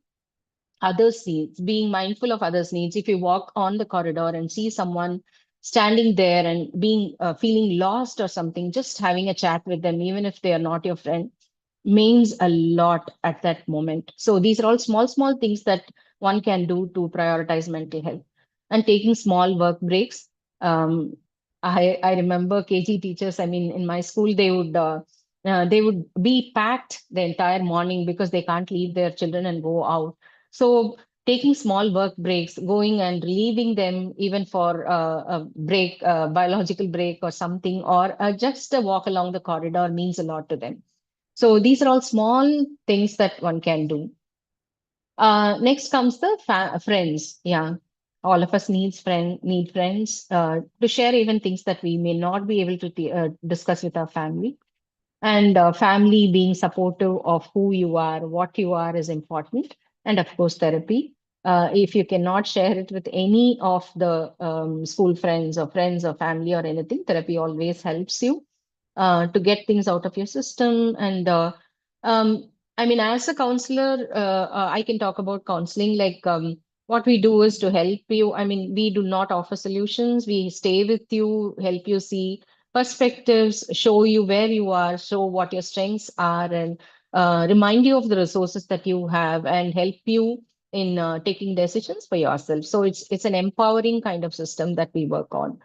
Speaker 4: others' needs, being mindful of others' needs. If you walk on the corridor and see someone standing there and being feeling lost or something, just having a chat with them, even if they are not your friend, means a lot at that moment. So these are all small things that one can do to prioritize mental health. And taking small work breaks. Um, I remember KG teachers. I mean, in my school, they would be packed the entire morning because they can't leave their children and go out. So taking small work breaks, going and relieving them even for a break, biological break or something, or just a walk along the corridor means a lot to them. So these are all small things that one can do. Next comes the friends. Yeah, all of us need friends to share even things that we may not be able to discuss with our family. And family being supportive of who you are, what you are is important. And of course, therapy. If you cannot share it with any of the school friends or family or anything, therapy always helps you to get things out of your system. And um, I mean, as a counselor, I can talk about counseling. Like what we do is to help you. I mean, we do not offer solutions. We stay with you, help you see perspectives, show you where you are, show what your strengths are, and remind you of the resources that you have, and help you in taking decisions for yourself. So it's an empowering kind of system that we work on.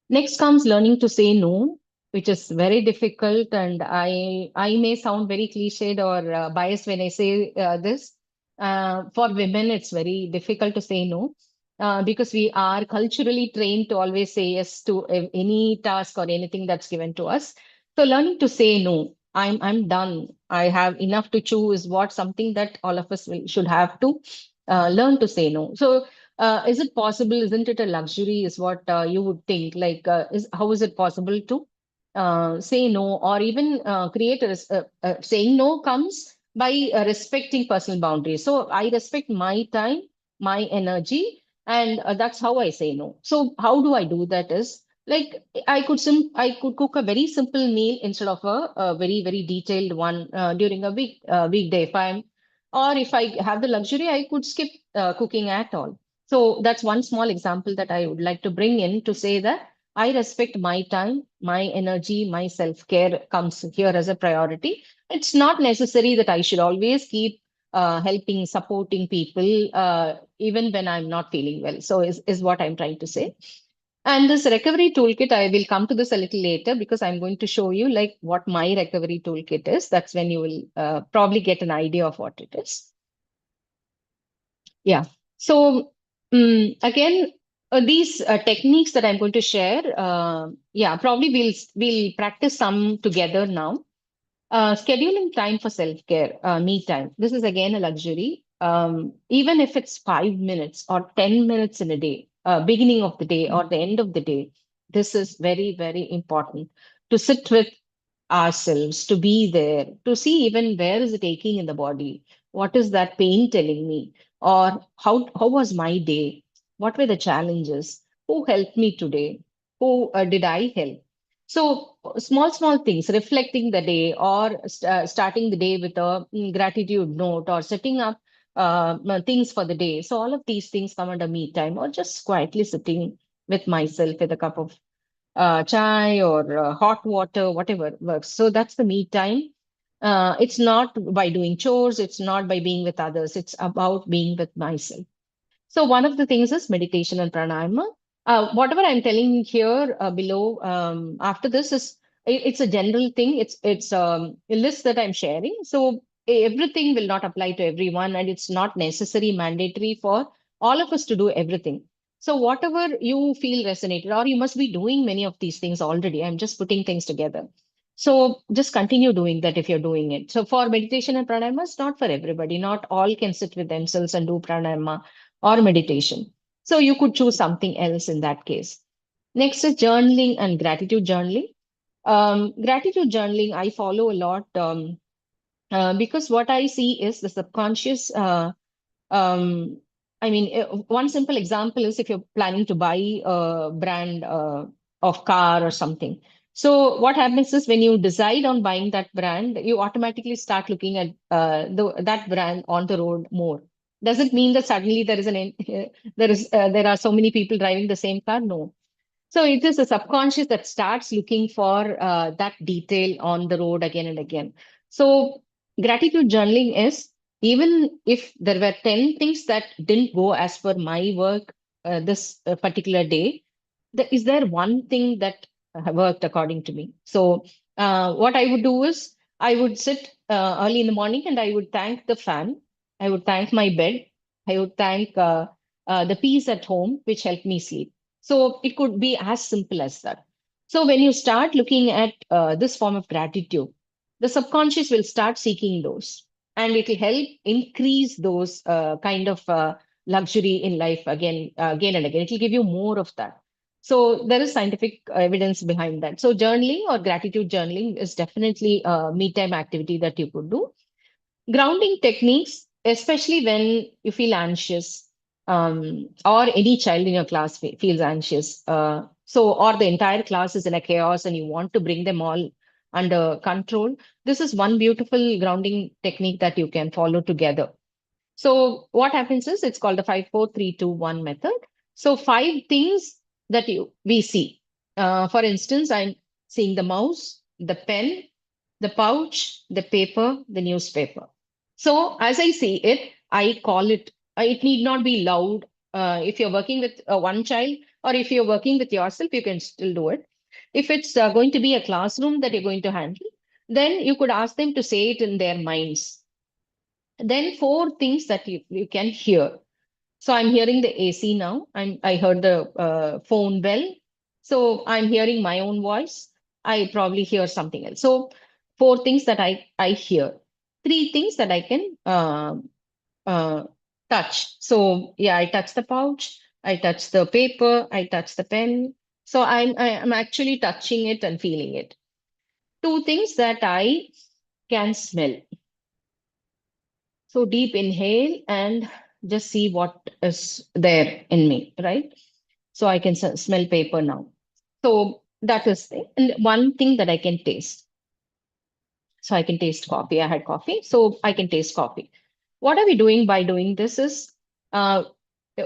Speaker 4: Next comes learning to say no, which is very difficult, and I may sound very cliched or biased when I say this. For women, it's very difficult to say no because we are culturally trained to always say yes to any task or anything that's given to us. So learning to say no, I'm done. I have enough to chew is what something that all of us should have to learn to say no. So is it possible? Isn't it a luxury? Is what you would think. Like, how is it possible to say no, or even create saying no comes by respecting personal boundaries. So I respect my time, my energy, and that's how I say no. So how do I do that? Is like I could cook a very simple meal instead of a very detailed one during a weekday. If I have the luxury, I could skip cooking at all. So that's one small example that I would like to bring in to say that I respect my time, my energy, my self-care comes here as a priority. It's not necessary that I should always keep helping, supporting people, even when I'm not feeling well. So is what I'm trying to say. And this recovery toolkit, I will come to this a little later because I'm going to show you like what my recovery toolkit is. That's when you will probably get an idea of what it is. Yeah. So again, these techniques that I'm going to share, yeah, probably we'll practice some together now. Scheduling time for self-care, me time. This is again a luxury. Even if it's 5 minutes or 10 minutes in a day, beginning of the day or the end of the day, this is very important to sit with ourselves, to be there, to see even where is it aching in the body, what is that pain telling me, or how was my day, what were the challenges, who helped me today, who did I help. So small things, reflecting the day or starting the day with a gratitude note or setting up things for the day. So all of these things come under me time, or just quietly sitting with myself with a cup of chai or hot water, whatever works. So that's the me time. It's not by doing chores, it's not by being with others, it's about being with myself. So one of the things is meditation and pranayama. Whatever I'm telling here below after this is it's a general thing. It's a list that I'm sharing. So everything will not apply to everyone, and it's not necessary mandatory for all of us to do everything. So whatever you feel resonated, or you must be doing many of these things already. I'm just putting things together. So just continue doing that if you're doing it. So for meditation and pranayama, it's not for everybody. Not all can sit with themselves and do pranayama or meditation. So you could choose something else in that case. Next is journaling and gratitude journaling. Gratitude journaling, I follow a lot because what I see is the subconscious. Um, I mean, one simple example is if you're planning to buy a brand of car or something. So what happens is when you decide on buying that brand, you automatically start looking at that brand on the road more. Doesn't mean that suddenly there are so many people driving the same car. No, so it is a subconscious that starts looking for that detail on the road again and again. So gratitude journaling is even if there were 10 things that didn't go as per my work this particular day, is there one thing that worked according to me? So what I would do is I would sit early in the morning and I would thank the fan. I would thank my bed. I would thank the peace at home, which helped me sleep. So it could be as simple as that. So when you start looking at this form of gratitude, the subconscious will start seeking those, and it will help increase those kind of luxury in life again and again. It will give you more of that. So there is scientific evidence behind that. So journaling or gratitude journaling is definitely a me time activity that you could do. Grounding techniques, especially when you feel anxious, or any child in your class feels anxious. Or the entire class is in a chaos and you want to bring them all under control. This is one beautiful grounding technique that you can follow together. So what happens is it's called the 5 4 3 2 1 method. So five things that we see. For instance, I'm seeing the mouse, the pen, the pouch, the paper, the newspaper. So as I see it, I call it. It need not be loud. If you're working with one child, or if you're working with yourself, you can still do it. If it's going to be a classroom that you're going to handle, then you could ask them to say it in their minds. Then four things that you can hear. So I'm hearing the AC now. I heard the phone bell. So I'm hearing my own voice. I probably hear something else. So four things that I hear. Three things that I can uh, touch. So yeah, I touch the pouch. I touch the paper. I touch the pen. So I'm actually touching it and feeling it. Two things that I can smell. So deep inhale and just see what is there in me, right? So I can smell paper now. So that is thing. And one thing that I can taste. So I can taste coffee. I had coffee, so I can taste coffee. What are we doing by doing this is uh,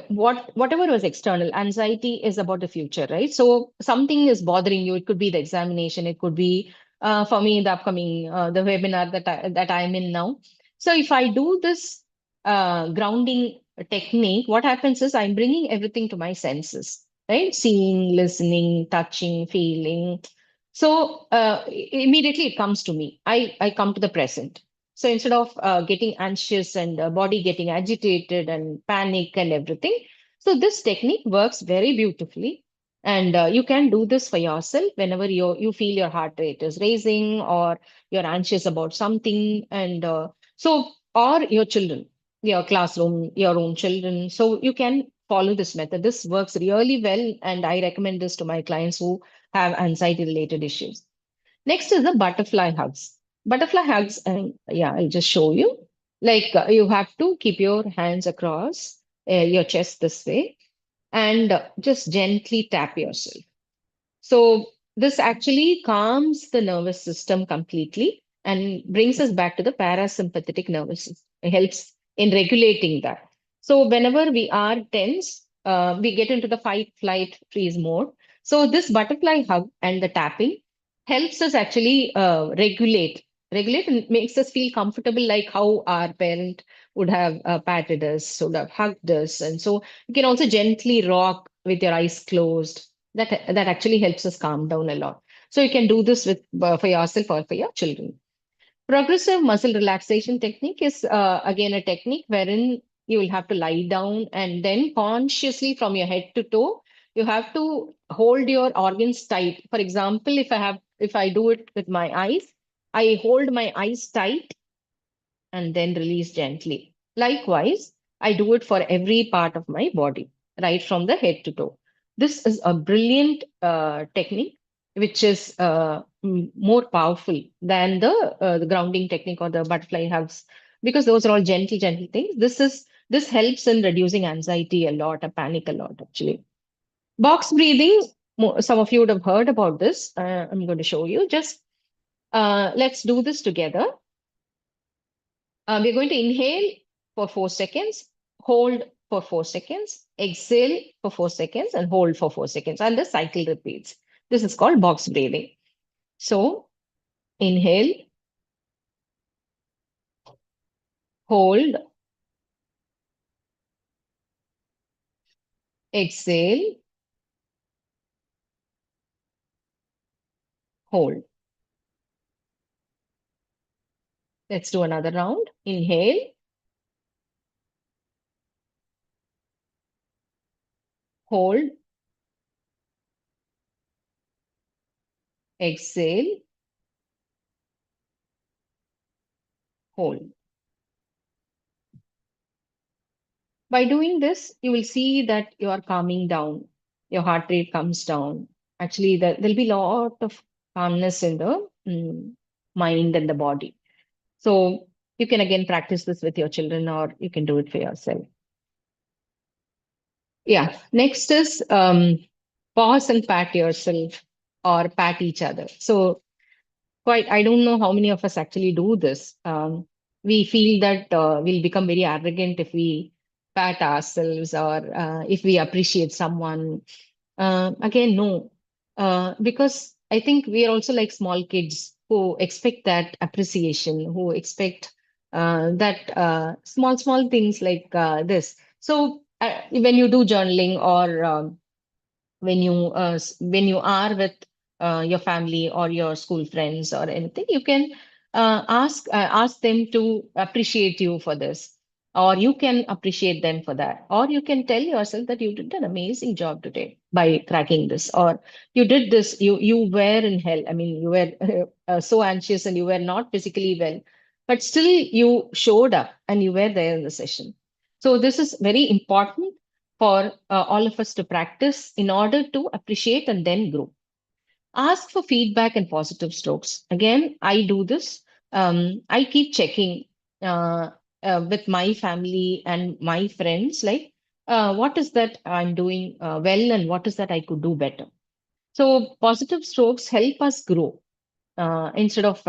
Speaker 4: whatever was external, anxiety is about the future, right? So something is bothering you. It could be the examination. It could be for me the upcoming the webinar that I'm in now. So if I do this grounding technique, what happens is I'm bringing everything to my senses, right? Seeing, listening, touching, feeling. So immediately it comes to me. I come to the present. So instead of getting anxious and body getting agitated and panic and everything, so this technique works very beautifully. And you can do this for yourself whenever you feel your heart rate is raising or you're anxious about something. And or your children, your classroom, your own children. So you can follow this method. This works really well. And I recommend this to my clients who have anxiety related issues. Next is the butterfly hugs. Butterfly hugs, yeah, I'll just show you. Like you have to keep your hands across your chest this way and just gently tap yourself. So this actually calms the nervous system completely and brings us back to the parasympathetic nervous system. It helps in regulating that. So whenever we are tense, we get into the fight, flight, freeze mode. So this butterfly hug and the tapping helps us actually regulate and makes us feel comfortable, like how our parent would have patted us, would have hugged us. And so you can also gently rock with your eyes closed. That actually helps us calm down a lot. So you can do this with for yourself or for your children. Progressive muscle relaxation technique is again a technique wherein you will have to lie down and then consciously from your head to toe, you have to hold your organs tight. For example, if I do it with my eyes, I hold my eyes tight and then release gently. Likewise, I do it for every part of my body, right from the head to toe. This is a brilliant technique, which is more powerful than the grounding technique or the butterfly hugs, because those are all gentle, gentle things. This helps in reducing anxiety a lot, a panic a lot, actually. Box breathing. Some of you would have heard about this. I'm going to show you. Just let's do this together. We're going to inhale for 4 seconds, hold for 4 seconds, exhale for 4 seconds, and hold for 4 seconds. And the cycle repeats. This is called box breathing. So inhale, hold, exhale, hold. Let's do another round. Inhale, hold, exhale, hold. By doing this, you will see that you are calming down. Your heart rate comes down. Actually, there'll be a lot of calmness in the mind and the body. So you can again practice this with your children or you can do it for yourself. Yeah. Next is pause and pat yourself or pat each other. So I don't know how many of us actually do this. We feel that we'll become very arrogant if we pat ourselves or if we appreciate someone. Again, no, because I think we are also like small kids who expect that appreciation, who expect that small things like this. So when you do journaling, or when you are with your family or your school friends or anything, you can ask them to appreciate you for this, or you can appreciate them for that, or you can tell yourself that you did an amazing job today by cracking this, or you did this, you were in hell, I mean, you were so anxious and you were not physically well, but still you showed up and you were there in the session. So this is very important for all of us to practice in order to appreciate and then grow. Ask for feedback and positive strokes. Again, I do this. I keep checking uh, with my family and my friends, like what is that I'm doing well and what is that I could do better. So positive strokes help us grow instead of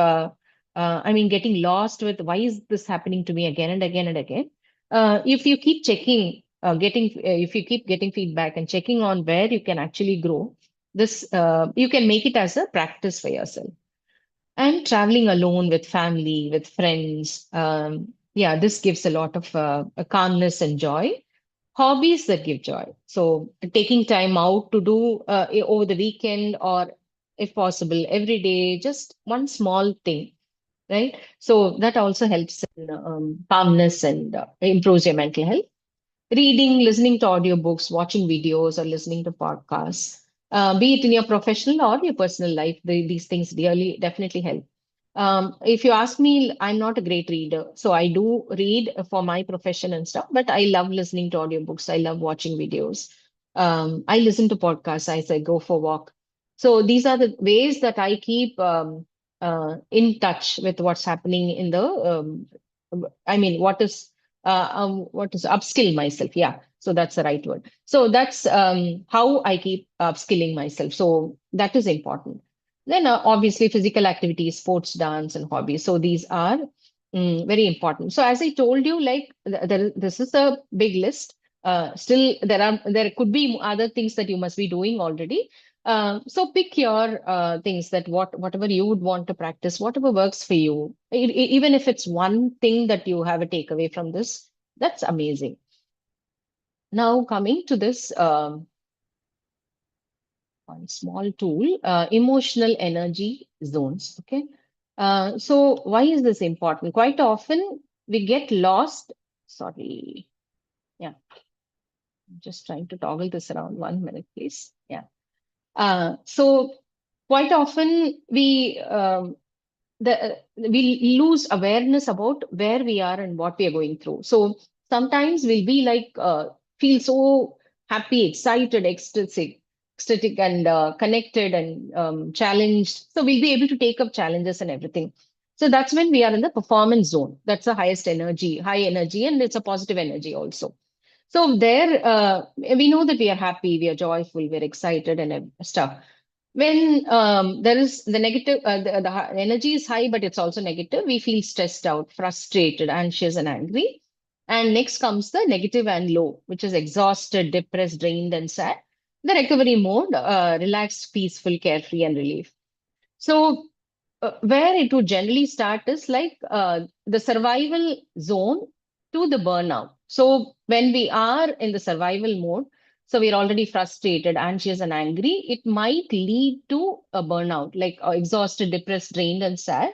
Speaker 4: I mean, getting lost with why is this happening to me again and again and again. If you keep checking, if you keep getting feedback and checking on where you can actually grow, this you can make it as a practice for yourself. And traveling alone with family, with friends, yeah, this gives a lot of calmness and joy. Hobbies that give joy. So taking time out to do over the weekend, or if possible every day, just one small thing, right? So that also helps in calmness and improves your mental health. Reading, listening to audiobooks, watching videos, or listening to podcasts, be it in your professional or your personal life, these things really definitely help. If you ask me, I'm not a great reader, so I do read for my profession and stuff, but I love listening to audiobooks. I love watching videos. I listen to podcasts as I go for walk. So these are the ways that I keep in touch with what's happening in the, I mean, what is upskill myself? Yeah, so that's the right word. So that's how I keep upskilling myself. So that is important. Then obviously physical activities, sports, dance, and hobbies. So these are very important. So as I told you, like this is a big list. Still, there could be other things that you must be doing already. So pick your things that whatever you would want to practice, whatever works for you. Even if it's one thing that you have a takeaway from this, that's amazing. Now coming to this one small tool, emotional energy zones. Okay. So why is this important? Quite often we get lost. Sorry. Yeah. I'm just trying to toggle this around 1 minute, please. Yeah. So quite often we lose awareness about where we are and what we are going through. So sometimes we'll be like feel so happy, excited, ecstatic, and connected and challenged. So we'll be able to take up challenges and everything. So that's when we are in the performance zone. That's the highest energy, high energy, and it's a positive energy also. So there, we know that we are happy, we are joyful, we're excited, and stuff. When there is the negative, the energy is high, but it's also negative. We feel stressed out, frustrated, anxious, and angry. And next comes the negative and low, which is exhausted, depressed, drained, and sad. The recovery mode, relaxed, peaceful, carefree, and relief. So where it would generally start is like the survival zone to the burnout. So when we are in the survival mode, so we're already frustrated, anxious, and angry, it might lead to a burnout, like exhausted, depressed, drained, and sad,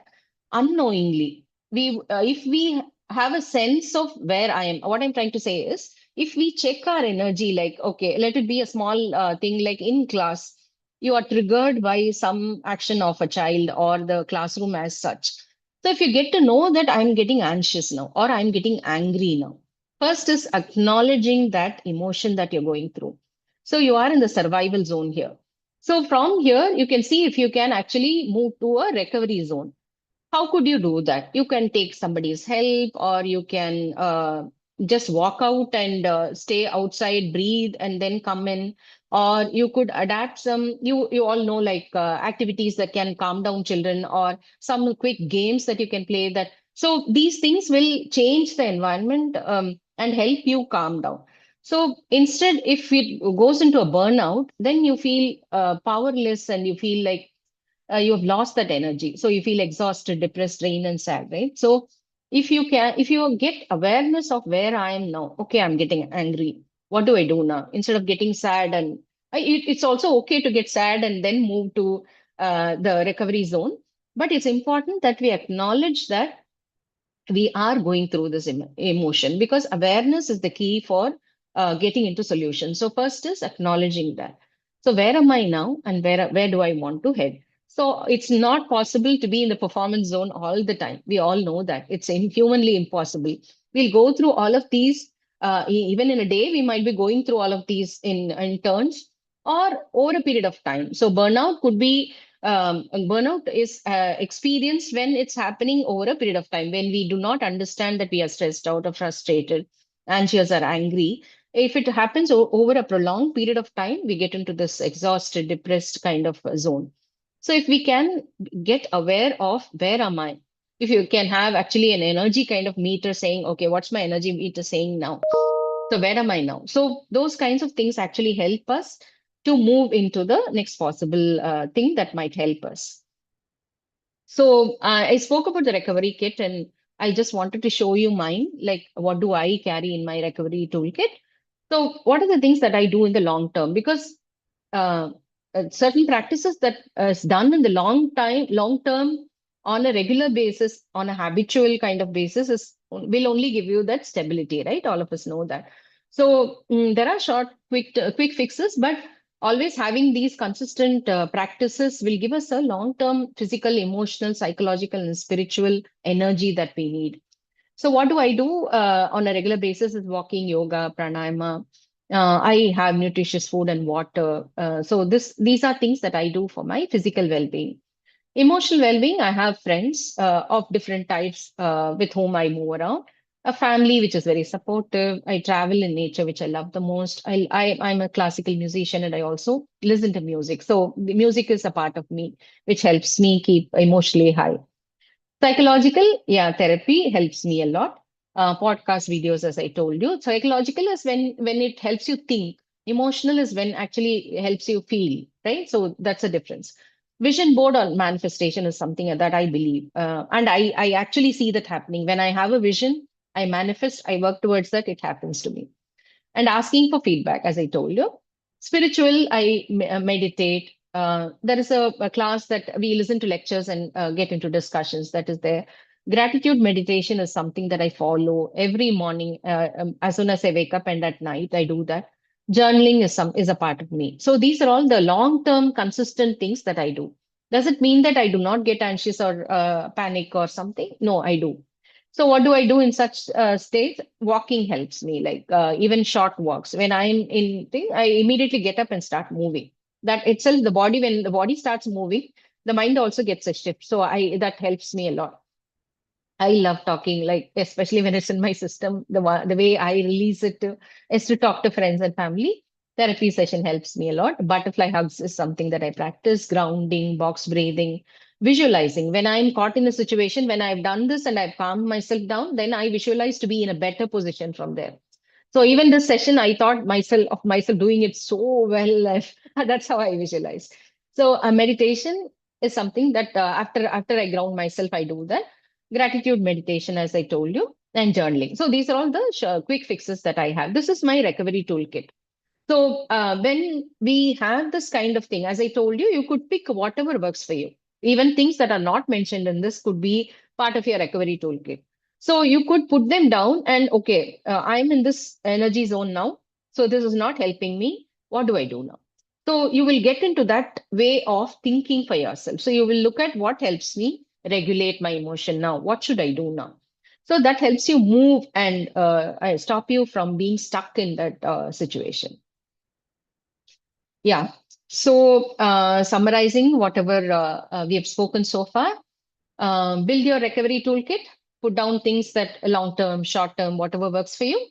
Speaker 4: unknowingly. If we have a sense of where I am, what I'm trying to say is, if we check our energy, like, okay, let it be a small thing, like in class, you are triggered by some action of a child or the classroom as such. So if you get to know that I'm getting anxious now or I'm getting angry now, first is acknowledging that emotion that you're going through. So you are in the survival zone here. So from here, you can see if you can actually move to a recovery zone. How could you do that? You can take somebody's help, or you can just walk out and stay outside, breathe, and then come in. Or you could adapt some, you all know, like activities that can calm down children, or some quick games that you can play. That so these things will change the environment and help you calm down. So instead, if it goes into a burnout, then you feel powerless and you feel like you have lost that energy. So you feel exhausted, depressed, drained, and sad, right? So if you get awareness of where I am now, okay, I'm getting angry. What do I do now? Instead of getting sad, and it's also okay to get sad and then move to the recovery zone. But it's important that we acknowledge that we are going through this emotion, because awareness is the key for getting into solution. So first is acknowledging that. So where am I now, and where do I want to head? So it's not possible to be in the performance zone all the time. We all know that it's inhumanly impossible. We'll go through all of these, even in a day. We might be going through all of these in turns or over a period of time. So burnout is experienced when it's happening over a period of time, when we do not understand that we are stressed out or frustrated, anxious, or angry. If it happens over a prolonged period of time, we get into this exhausted, depressed kind of zone. So if we can get aware of where am I, if you can have actually an energy kind of meter saying, okay, what's my energy meter saying now? So where am I now? So those kinds of things actually help us to move into the next possible thing that might help us. So I spoke about the recovery kit, and I just wanted to show you mine. Like, what do I carry in my recovery toolkit? So what are the things that I do in the long term? Because uh, certain practices that is done in the long term, on a regular basis, on a habitual kind of basis, will only give you that stability, right? All of us know that. So there are short, quick fixes, but always having these consistent practices will give us a long-term physical, emotional, psychological, and spiritual energy that we need. So what do I do on a regular basis is walking, yoga, pranayama. I have nutritious food and water. So these are things that I do for my physical well-being. Emotional well-being, I have friends of different types with whom I move around. A family which is very supportive. I travel in nature, which I love the most. I'm a classical musician, and I also listen to music. So the music is a part of me, which helps me keep emotionally high. Psychological, yeah, therapy helps me a lot. Podcast videos, as I told you. Psychological is when it helps you think. Emotional is when actually helps you feel, right? So that's a difference. Vision board or manifestation is something that I believe, and I actually see that happening. When I have a vision, I manifest, I work towards that, it happens to me. And asking for feedback, as I told you. Spiritual, I meditate. There is a class that we listen to lectures and get into discussions that is there. Gratitude meditation is something that I follow every morning. As soon as I wake up, and at night, I do that. Journaling is a part of me. So these are all the long-term, consistent things that I do. Does it mean that I do not get anxious or panic or something? No, I do. So what do I do in such states? Walking helps me, like even short walks. When I'm in thing, I immediately get up and start moving. That itself, when the body starts moving, the mind also gets a shift. So that helps me a lot. I love talking, like especially when it's in my system. The way I release it is to talk to friends and family. Therapy session helps me a lot. Butterfly hugs is something that I practice. Grounding, box breathing, visualizing. When I'm caught in a situation, when I've done this and I've calmed myself down, then I visualize to be in a better position from there. So even this session, I thought myself doing it so well. That's how I visualize. So meditation is something that after I ground myself, I do that. Gratitude meditation, as I told you, and journaling. So these are all the quick fixes that I have. This is my recovery toolkit. So when we have this kind of thing, as I told you, you could pick whatever works for you. Even things that are not mentioned in this could be part of your recovery toolkit. So you could put them down and, okay, I'm in this energy zone now. So this is not helping me. What do I do now? So you will get into that way of thinking for yourself. So you will look at what helps me regulate my emotion now. What should I do now? So that helps you move and stop you from being stuck in that situation. Yeah. So summarizing whatever we have spoken so far, build your recovery toolkit, put down things that long term, short term, whatever works for you.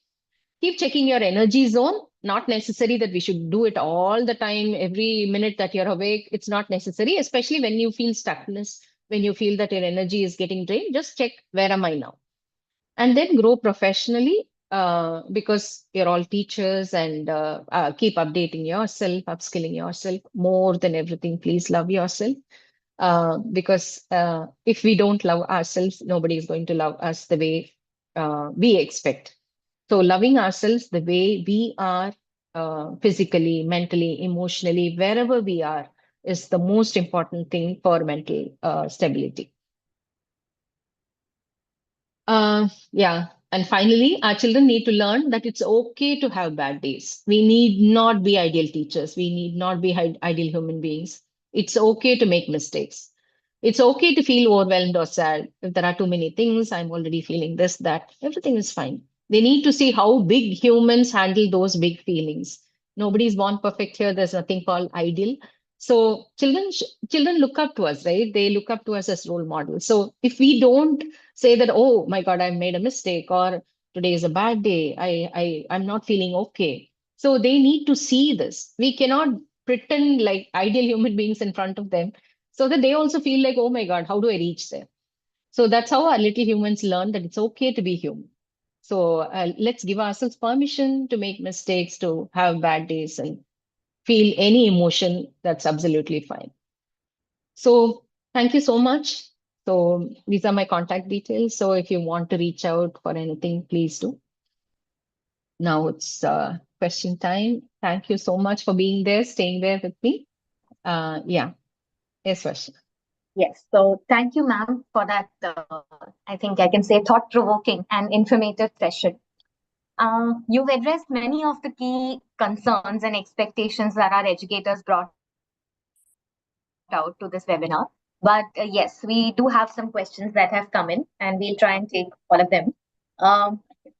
Speaker 4: Keep checking your energy zone. Not necessary that we should do it all the time, every minute that you're awake. It's not necessary, especially when you feel stuckness, when you feel that your energy is getting drained. Just check, where am I now? And then grow professionally, because you're all teachers, and keep updating yourself, upskilling yourself. More than everything, please love yourself. Because if we don't love ourselves, nobody is going to love us the way we expect. So loving ourselves the way we are, physically, mentally, emotionally, wherever we are, is the most important thing for mental stability. Yeah. And finally, our children need to learn that it's okay to have bad days. We need not be ideal teachers. We need not be ideal human beings. It's okay to make mistakes. It's okay to feel overwhelmed or sad. If there are too many things, I'm already feeling this, that, everything is fine. They need to see how big humans handle those big feelings. Nobody's born perfect here. There's nothing called ideal. So children look up to us, right? They look up to us as role models. So if we don't say that, oh my God, I made a mistake, or today is a bad day, I'm not feeling okay. So they need to see this. We cannot pretend like ideal human beings in front of them so that they also feel like, oh my God, how do I reach there? So that's how our little humans learn that it's okay to be human. So let's give ourselves permission to make mistakes, to have bad days, and feel any emotion. That's absolutely fine. So thank you so much. So these are my contact details. So if you want to reach out for anything, please do. Now it's question time. Thank you so much for being there, staying there with me. Yeah. Yes, question.
Speaker 1: Yes, so thank you, ma'am, for that. I think I can say thought provoking and informative session. You've addressed many of the key concerns and expectations that our educators brought out to this webinar. But yes, we do have some questions that have come in, and we'll try and take all of them.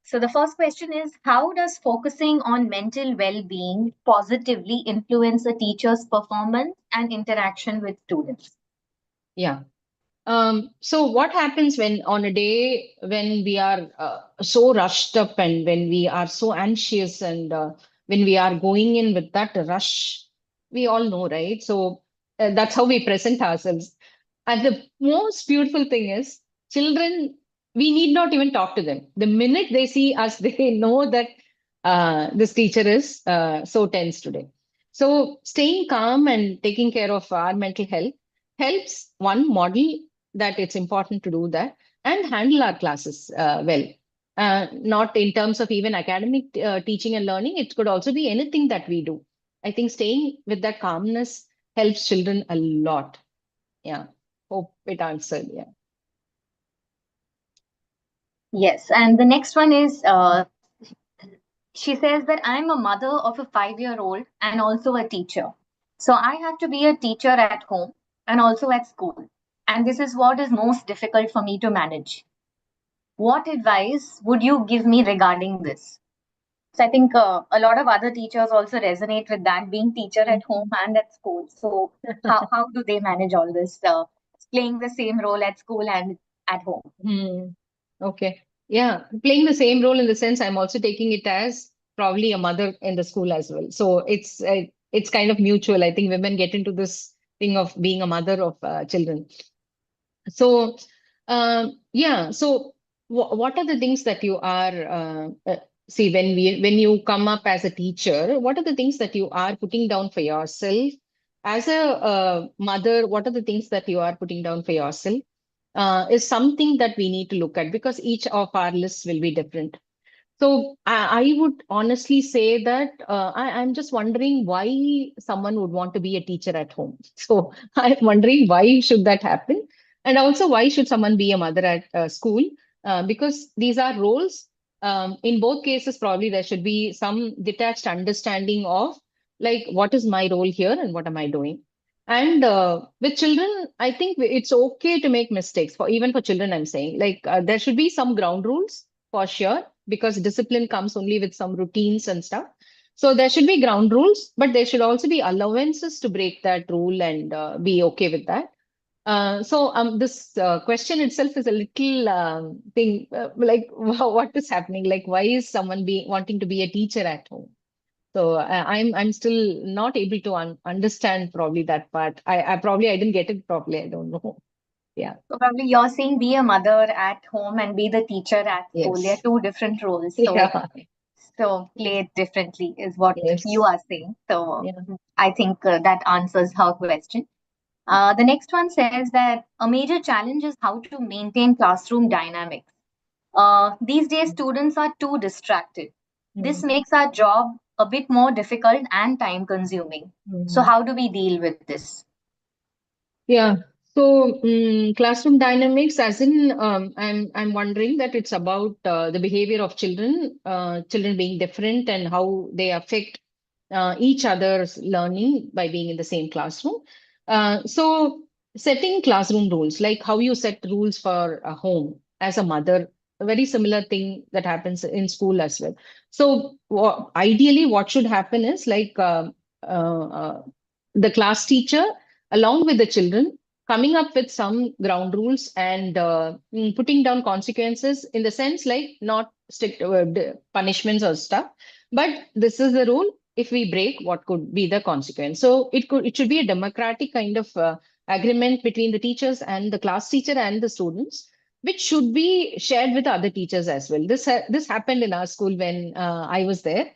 Speaker 1: So the first question is, how does focusing on mental well-being positively influence a teacher's performance and interaction with students?
Speaker 4: Yeah. So what happens when on a day when we are so rushed up and when we are so anxious and when we are going in with that rush, we all know, right? So that's how we present ourselves. And the most beautiful thing is, children, we need not even talk to them. The minute they see us, they know that this teacher is so tense today. So staying calm and taking care of our mental health helps one model that it's important to do that and handle our classes well. Not in terms of even academic teaching and learning, it could also be anything that we do. I think staying with that calmness helps children a lot. Yeah. Hope it answered. Yeah.
Speaker 1: Yes, and the next one is she says that I'm a mother of a 5-year-old and also a teacher. So I have to be a teacher at home and also at school. And this is what is most difficult for me to manage. What advice would you give me regarding this? So I think a lot of other teachers also resonate with that, being teacher at home and at school. So how do they manage all this, playing the same role at school and at home?
Speaker 4: Okay. Yeah. Playing the same role in the sense I'm also taking it as probably a mother in the school as well. So it's kind of mutual. I think women get into this thing of being a mother of children. So, yeah. So, what are the things that you are see when you come up as a teacher? What are the things that you are putting down for yourself as a mother? What are the things that you are putting down for yourself? Is something that we need to look at because each of our lists will be different. So I would honestly say that I'm just wondering why someone would want to be a teacher at home. So I'm wondering why should that happen, and also why should someone be a mother at school? Because these are roles. In both cases, probably there should be some detached understanding of like what is my role here and what am I doing. And with children, I think it's okay to make mistakes. For even for children, I'm saying like there should be some ground rules for sure, because discipline comes only with some routines and stuff. So there should be ground rules, but there should also be allowances to break that rule and be okay with that. So this question itself is a little thing like what is happening? Like why is someone be wanting to be a teacher at home? So I'm still not able to understand probably that part. I probably I didn't get it properly. I don't know. Yeah.
Speaker 1: So probably you're saying be a mother at home and be the teacher at school. They're
Speaker 4: Yes.
Speaker 1: two different roles.
Speaker 4: Yeah.
Speaker 1: So play it differently is what
Speaker 4: Yes.
Speaker 1: you are saying. So
Speaker 4: Yeah.
Speaker 1: I think that answers her question. The next one says that a major challenge is how to maintain classroom dynamics. These days, students are too distracted. This makes our job a bit more difficult and time consuming. So, how do we deal with this?
Speaker 4: Yeah. So, classroom dynamics, as in, I'm wondering that it's about the behavior of children, children being different and how they affect each other's learning by being in the same classroom. So, setting classroom rules, like how you set rules for a home as a mother, a very similar thing that happens in school as well. So, ideally, what should happen is like the class teacher along with the children, coming up with some ground rules and putting down consequences in the sense like not strict punishments or stuff, but this is the rule. If we break, what could be the consequence? So it should be a democratic kind of agreement between the teachers and the class teacher and the students, which should be shared with other teachers as well. This happened in our school when I was there.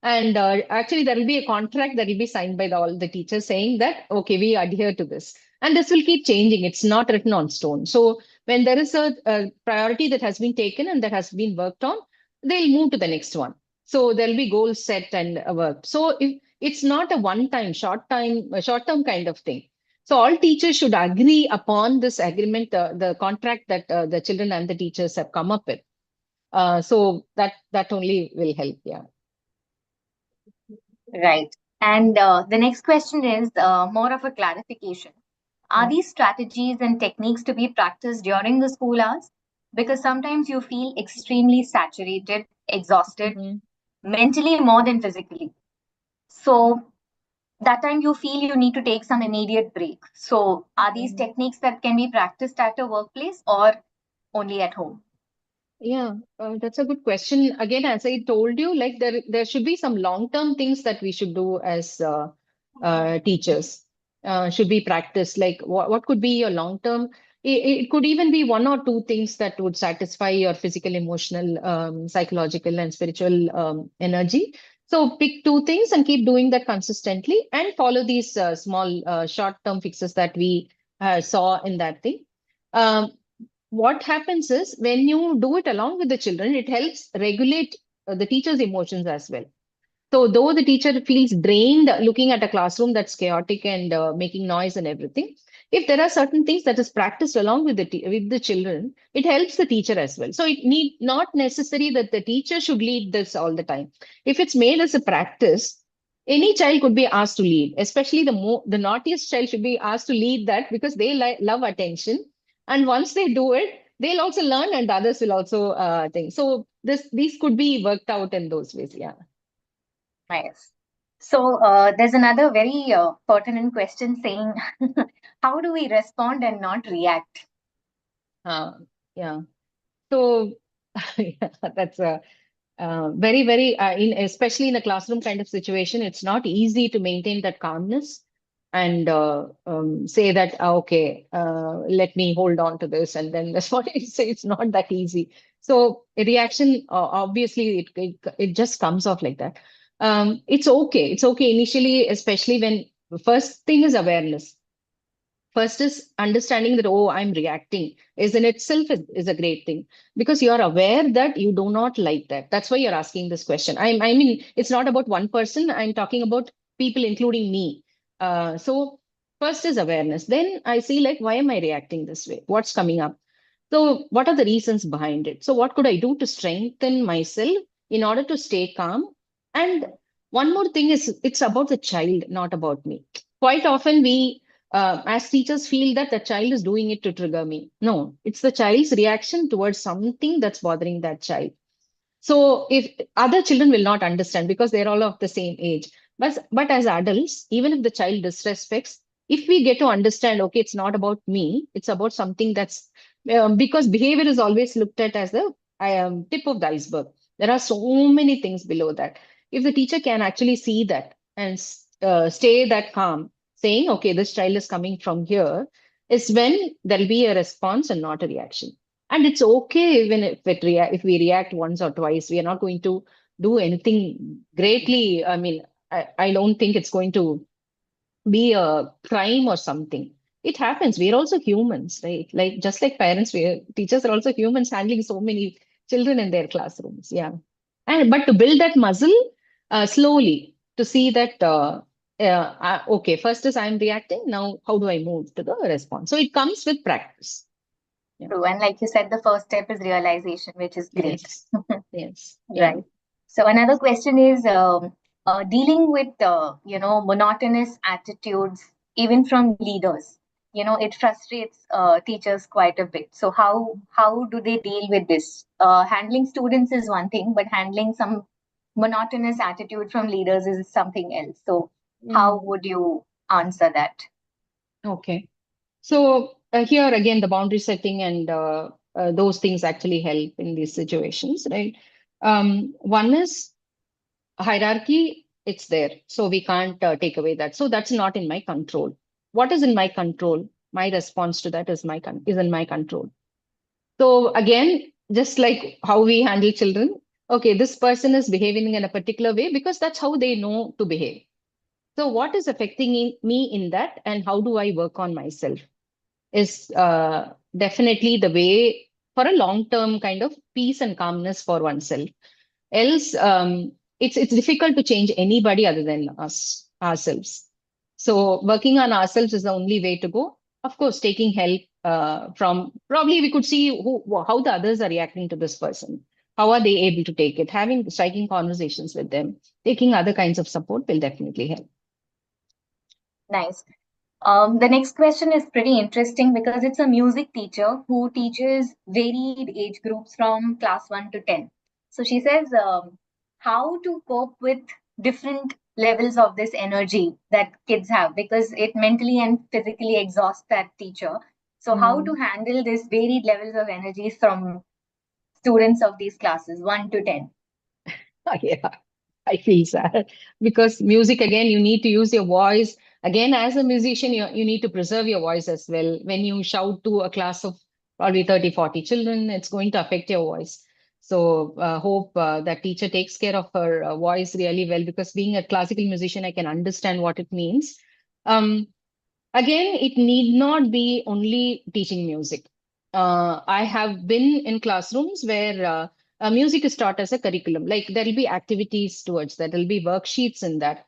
Speaker 4: And actually, there will be a contract that will be signed by all the teachers saying that, okay, we adhere to this. And this will keep changing. It's not written on stone. So when there is a priority that has been taken and that has been worked on, they'll move to the next one. So there'll be goals set and worked. So if it's not a one-time, short-term kind of thing. So all teachers should agree upon this agreement, the contract that the children and the teachers have come up with. So that only will help. Yeah.
Speaker 1: Right. And the next question is more of a clarification. Are these strategies and techniques to be practiced during the school hours? Because sometimes you feel extremely saturated, exhausted, mentally more than physically. So that time you feel you need to take some immediate break. So are these techniques that can be practiced at a workplace or only at home?
Speaker 4: Yeah, that's a good question. Again, as I told you, like there should be some long-term things that we should do as teachers. Should be practiced. Like what could be your long-term? It could even be one or two things that would satisfy your physical, emotional, psychological, and spiritual energy. So pick two things and keep doing that consistently, and follow these small, short-term fixes that we saw in that thing. Um, what happens is when you do it along with the children, it helps regulate the teacher's emotions as well. So though the teacher feels drained looking at a classroom that's chaotic and making noise and everything, if there are certain things that is practiced along with with the children, it helps the teacher as well. So it need not necessary that the teacher should lead this all the time. If it's made as a practice, any child could be asked to lead, especially the naughtiest child should be asked to lead that because they love attention. And once they do it, they'll also learn and others will also think. So these could be worked out in those ways. Yeah.
Speaker 1: Nice. So there's another very pertinent question saying, how do we respond and not react?
Speaker 4: Yeah. So yeah, that's a very, very, especially in a classroom kind of situation, it's not easy to maintain that calmness and say that, okay, let me hold on to this. And then that's what I say, it's not that easy. So a reaction, obviously, it just comes off like that. It's okay. It's okay initially, especially when the first thing is awareness. First is understanding that, oh, I'm reacting is in itself is a great thing because you're aware that you do not like that. That's why you're asking this question. I mean, it's not about one person. I'm talking about people, including me. So first is awareness. Then I see like, why am I reacting this way? What's coming up? So what are the reasons behind it? So what could I do to strengthen myself in order to stay calm? And one more thing is it's about the child, not about me. Quite often we as teachers feel that the child is doing it to trigger me. No, it's the child's reaction towards something that's bothering that child. So if other children will not understand because they're all of the same age. But as adults, even if the child disrespects, if we get to understand, okay, it's not about me, it's about something that's because behavior is always looked at as the tip of the iceberg. There are so many things below that. If the teacher can actually see that and stay that calm, saying, okay, this child is coming from here, is when there'll be a response and not a reaction. And it's okay even if we react once or twice. We are not going to do anything greatly. I mean, I don't think it's going to be a crime or something. it happens. We're also humans, right? Like just like parents, teachers are also humans handling so many children in their classrooms. Yeah. And but to build that muscle slowly, to see that okay, first is I'm reacting. Now, how do I move to the response? So it comes with practice. Yeah.
Speaker 1: True. And like you said, the first step is realization, which is great.
Speaker 4: Yes. Yes.
Speaker 1: Right. So another question is dealing with monotonous attitudes, even from leaders. It frustrates teachers quite a bit. So how do they deal with this? Handling students is one thing, but handling some monotonous attitude from leaders is something else. So how would you answer that?
Speaker 4: Okay. So here again, the boundary setting and those things actually help in these situations, right? One is hierarchy, it's there. So we can't take away that. So that's not in my control. What is in my control? My response to that is in my control. So again, just like how we handle children, okay, this person is behaving in a particular way because that's how they know to behave. So what is affecting me in that, and how do I work on myself is definitely the way for a long-term kind of peace and calmness for oneself. Else, it's difficult to change anybody other than ourselves. So working on ourselves is the only way to go. Of course, taking help from probably we could see how the others are reacting to this person. How are they able to take it? Having striking conversations with them, taking other kinds of support will definitely help.
Speaker 1: Nice. The next question is pretty interesting because it's a music teacher who teaches varied age groups from class 1 to 10. So she says how to cope with different levels of this energy that kids have because it mentally and physically exhausts that teacher. So, how to handle this varied levels of energies from students of these classes 1 to 10?
Speaker 4: Yeah, I feel sad because music, again, you need to use your voice. Again, as a musician, you need to preserve your voice as well. When you shout to a class of probably 30, 40 children, it's going to affect your voice. So hope that teacher takes care of her voice really well, because being a classical musician, I can understand what it means. Um, Again, it need not be only teaching music. I have been in classrooms where music is taught as a curriculum. Like there will be activities towards that. There will be worksheets in that.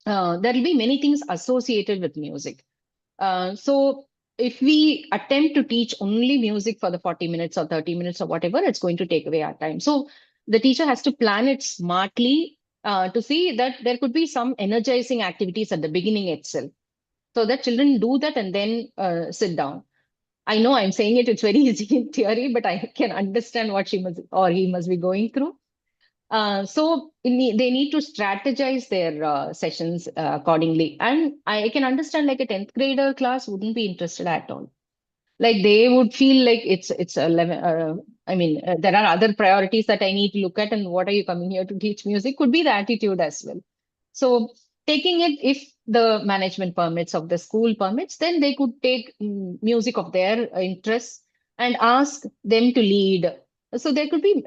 Speaker 4: There will be many things associated with music. So if we attempt to teach only music for the 40 minutes or 30 minutes or whatever, it's going to take away our time. So the teacher has to plan it smartly to see that there could be some energizing activities at the beginning itself, so that children do that and then sit down. I know I'm saying it's very easy in theory, but I can understand what she must or he must be going through. They need to strategize their sessions accordingly. And I can understand like a 10th grader class wouldn't be interested at all. Like they would feel like it's 11. There are other priorities that I need to look at, and what are you coming here to teach music? Could be the attitude as well. So taking it, if the management permits of the school permits, then they could take music of their interests and ask them to lead. So there could be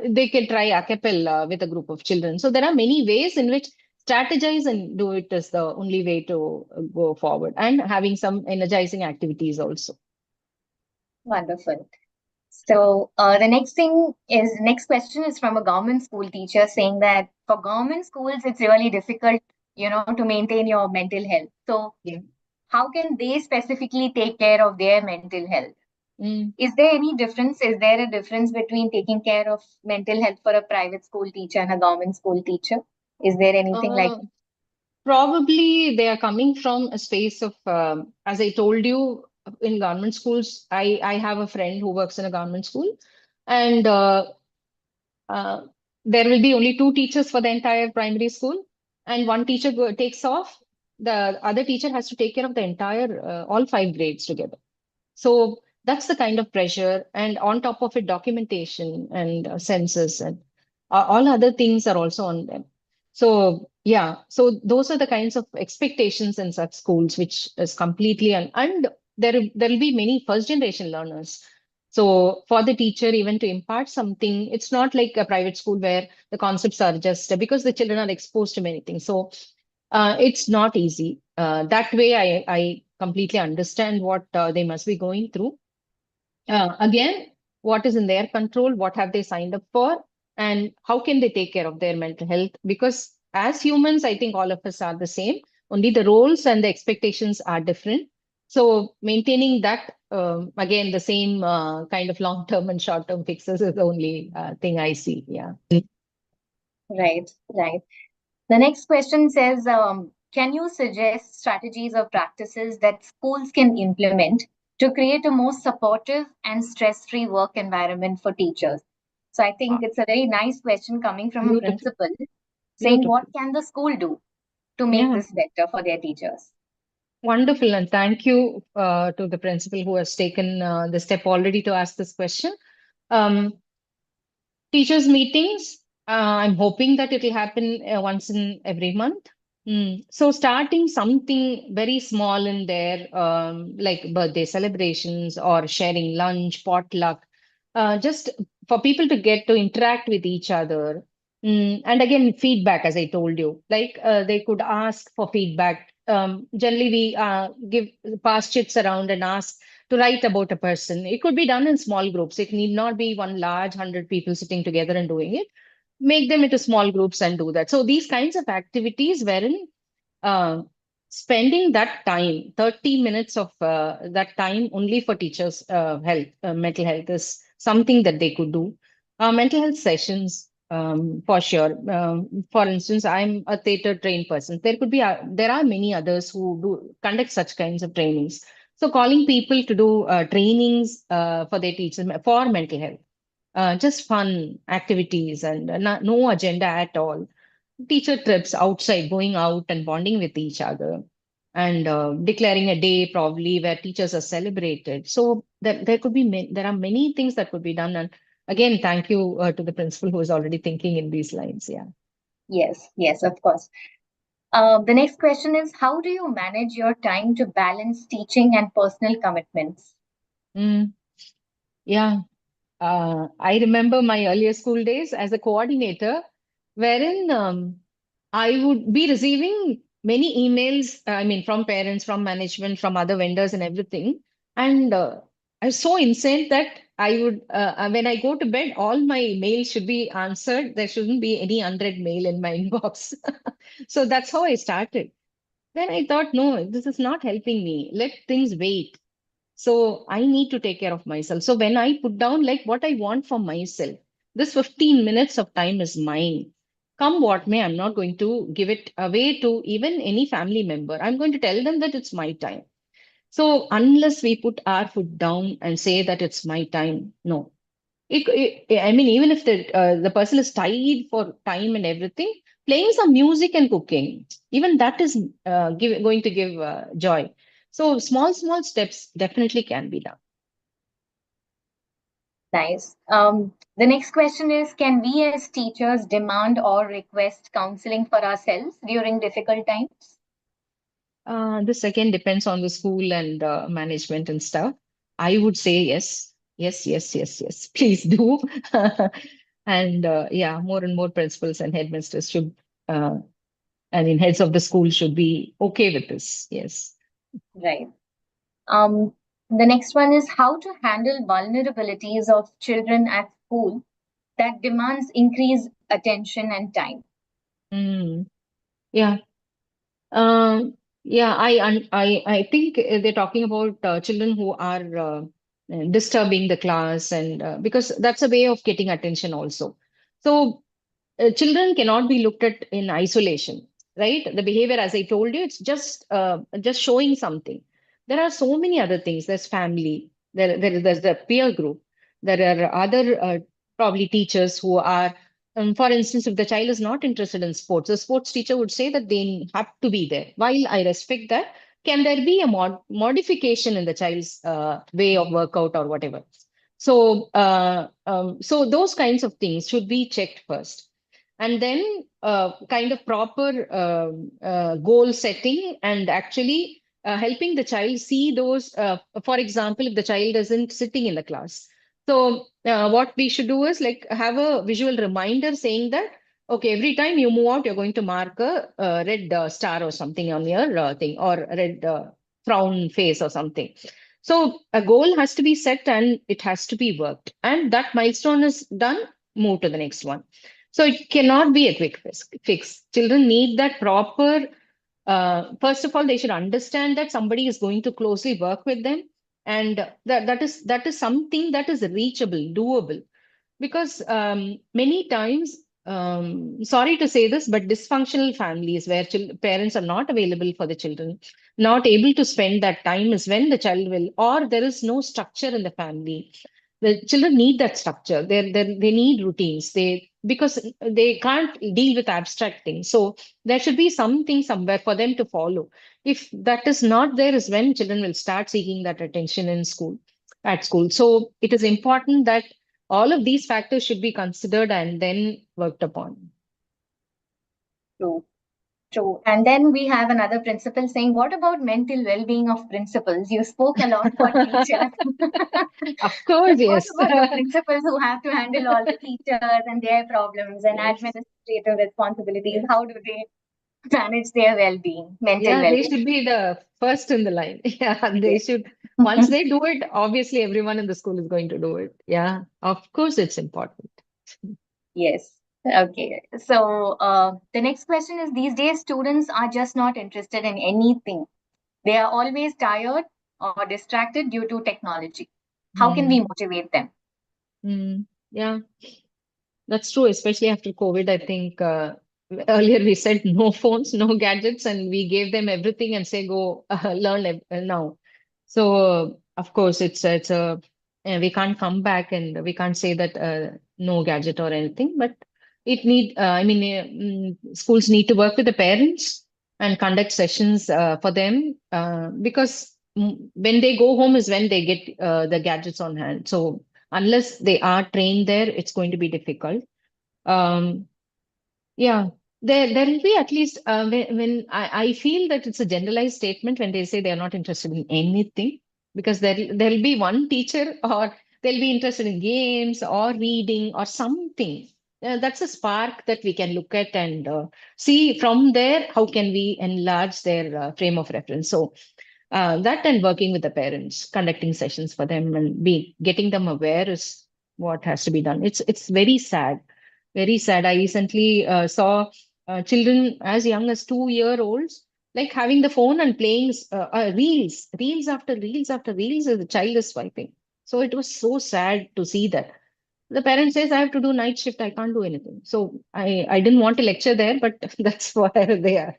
Speaker 4: they can try a cappella with a group of children. So there are many ways in which strategize and do it is the only way to go forward, and having some energizing activities also.
Speaker 1: Wonderful. So the next question is from a government school teacher saying that for government schools, it's really difficult, to maintain your mental health. So how can they specifically take care of their mental health? Is there any difference? Is there a difference between taking care of mental health for a private school teacher and a government school teacher? Is there anything like that?
Speaker 4: Probably they are coming from a space of, as I told you, in government schools, I have a friend who works in a government school, and uh, there will be only two teachers for the entire primary school, and one teacher takes off. The other teacher has to take care of the entire, all 5 grades together. So that's the kind of pressure. And on top of it, documentation and census and all other things are also on them. So, yeah, so those are the kinds of expectations in such schools, which is completely, and there will be many first generation learners. So for the teacher, even to impart something, it's not like a private school where the concepts are just because the children are exposed to many things. So it's not easy. That way, completely understand what they must be going through. Again, what is in their control? What have they signed up for? And how can they take care of their mental health? Because as humans, I think all of us are the same. Only the roles and the expectations are different. So maintaining that, again, the same kind of long-term and short-term fixes is the only thing I see. Yeah.
Speaker 1: Right, right. The next question says, can you suggest strategies or practices that schools can implement to create a more supportive and stress-free work environment for teachers? So I think it's a very nice question coming from a
Speaker 4: Beautiful.
Speaker 1: principal saying,
Speaker 4: Beautiful.
Speaker 1: what can the school do to make
Speaker 4: Yeah.
Speaker 1: this better for their teachers?
Speaker 4: Wonderful. And thank you to the principal who has taken the step already to ask this question. Um, Teachers' meetings, I'm hoping that it will happen once in every month. So starting something very small in there, like birthday celebrations or sharing lunch, potluck, just for people to get to interact with each other. And again, feedback, as I told you, like they could ask for feedback. Generally, we give pass chits around and ask to write about a person. It could be done in small groups. It need not be one large 100 people sitting together and doing it. Make them into small groups and do that. So these kinds of activities wherein uh, spending that time, 30 minutes of that time only for teachers' health, mental health is something that they could do. Mental health sessions, for sure. For instance, I'm a theater trained person. There are many others who do conduct such kinds of trainings. So calling people to do trainings for their teachers for mental health, just fun activities and no agenda at all. Teacher trips outside, going out and bonding with each other, and declaring a day probably where teachers are celebrated. So there could be there are many things that could be done. And again, thank you to the principal who is already thinking in these lines. Yeah.
Speaker 1: Yes, yes, of course. The next question is, how do you manage your time to balance teaching and personal commitments?
Speaker 4: Mm, yeah. I remember my earlier school days as a coordinator, wherein I would be receiving many emails, I mean, from parents, from management, from other vendors, and everything. And I was so insane that I would, when I go to bed, all my mails should be answered. There shouldn't be any unread mail in my inbox. So that's how I started. Then I thought, no, this is not helping me. Let things wait. So I need to take care of myself. So when I put down like what I want for myself, this 15 minutes of time is mine. Come what may, I'm not going to give it away to even any family member. I'm going to tell them that it's my time. So unless we put our foot down and say that it's my time, no. I mean, even if the person is tired for time and everything, playing some music and cooking, even that is going to give joy. So small steps definitely can be done.
Speaker 1: Nice. The next question is, can we as teachers demand or request counseling for ourselves during difficult times?
Speaker 4: This again depends on the school and management and stuff. I would say yes, yes, yes, yes, yes. Please do. And yeah, more and more principals and headmasters should, I mean, heads of the school should be okay with this. Yes.
Speaker 1: Right. Um, the next one is how to handle vulnerabilities of children at school that demands increased attention and time.
Speaker 4: Mm, yeah. Yeah, I think they're talking about children who are disturbing the class, and because that's a way of getting attention also. So children cannot be looked at in isolation, right? The behavior, as I told you, it's just showing something. There are so many other things. There's family. There's the peer group. There are other probably teachers who are, for instance, if the child is not interested in sports, the sports teacher would say that they have to be there. While I respect that, can there be a modification in the child's way of workout or whatever? So, so those kinds of things should be checked first, and then kind of proper goal setting and actually helping the child see those. For example, if the child isn't sitting in the class, so what we should do is like have a visual reminder saying that, okay, every time you move out, you're going to mark a red star or something on your thing, or a red frown face or something. So a goal has to be set and it has to be worked. And that milestone is done, move to the next one. So it cannot be a quick fix. Children need that proper, first of all, they should understand that somebody is going to closely work with them. And that is something that is reachable, doable. Because many times, sorry to say this, but dysfunctional families where parents are not available for the children, not able to spend that time, is when the child will, or there is no structure in the family. The children need that structure. They need routines. Because they can't deal with abstract things. So there should be something somewhere for them to follow. If that is not there, is when children will start seeking that attention in school, at school. So it is important that all of these factors should be considered and then worked upon.
Speaker 1: True. True. And then we have another principal saying, what about mental well-being of principals? You spoke a lot for teachers.
Speaker 4: Of course,
Speaker 1: But
Speaker 4: yes.
Speaker 1: what about the principals who have to handle all the teachers and their problems and
Speaker 4: Yes.
Speaker 1: administrative responsibilities? How do they manage their well-being, mental
Speaker 4: Yeah, they
Speaker 1: well-being?
Speaker 4: should be the first in the line. Yeah, they should. Once they do it, obviously everyone in the school is going to do it. Yeah, of course it's important.
Speaker 1: Yes. Okay. So the next question is, these days students are just not interested in anything. They are always tired or distracted due to technology. How can we motivate them?
Speaker 4: Yeah, that's true, especially after COVID. I think earlier we said no phones, no gadgets, and we gave them everything and say go learn now. So of course it's a we can't come back and we can't say that no gadget or anything, but it need schools need to work with the parents and conduct sessions for them because when they go home is when they get the gadgets on hand. So unless they are trained there, it's going to be difficult. Um, yeah, there will be at least when I feel that it's a generalized statement when they say they are not interested in anything, because there'll be one teacher or they'll be interested in games or reading or something. That's a spark that we can look at and see from there how can we enlarge their frame of reference. So that and working with the parents, conducting sessions for them and be getting them aware is what has to be done. It's very sad, very sad. I recently saw children as young as 2-year-olds like having the phone and playing reels after reels after reels as the child is swiping. So it was so sad to see that. The parent says, I have to do night shift, I can't do anything. So I didn't want to lecture there, but that's where they are.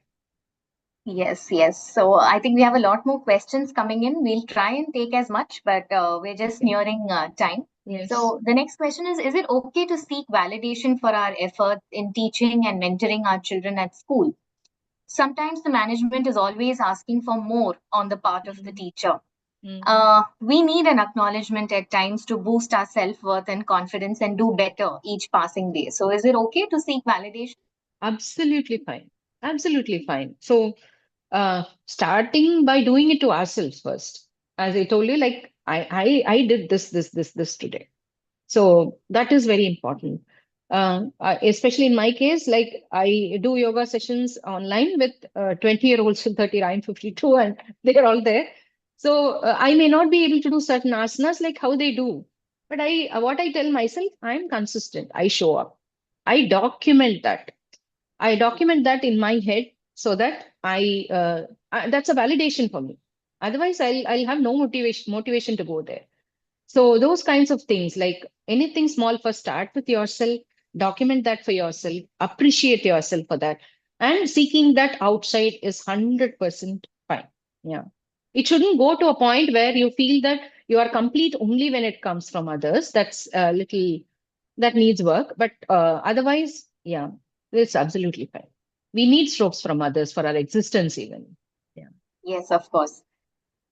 Speaker 1: Yes, yes. So I think we have a lot more questions coming in. We'll try and take as much, but we're just nearing time.
Speaker 4: Yes.
Speaker 1: So the next question is it okay to seek validation for our efforts in teaching and mentoring our children at school? Sometimes the management is always asking for more on the part of the teacher. We need an acknowledgement at times to boost our self-worth and confidence and do better each passing day. So is it okay to seek validation?
Speaker 4: Absolutely fine. Absolutely fine. So starting by doing it to ourselves first. As I told you, like I did this today. So that is very important. Especially in my case, like I do yoga sessions online with 20-year-olds to 30. I'm 52 and they're all there. So I may not be able to do certain asanas like how they do. But what I tell myself, I'm consistent. I show up. I document that. I document that in my head so that that's a validation for me. Otherwise, I'll have no motivation to go there. So those kinds of things, like anything small, first start with yourself, document that for yourself, appreciate yourself for that, and seeking that outside is 100% fine. Yeah, it shouldn't go to a point where you feel that you are complete only when it comes from others. That's a little that needs work, but otherwise, yeah, it's absolutely fine. We need strokes from others for our existence, even. Yeah.
Speaker 1: Yes, of course.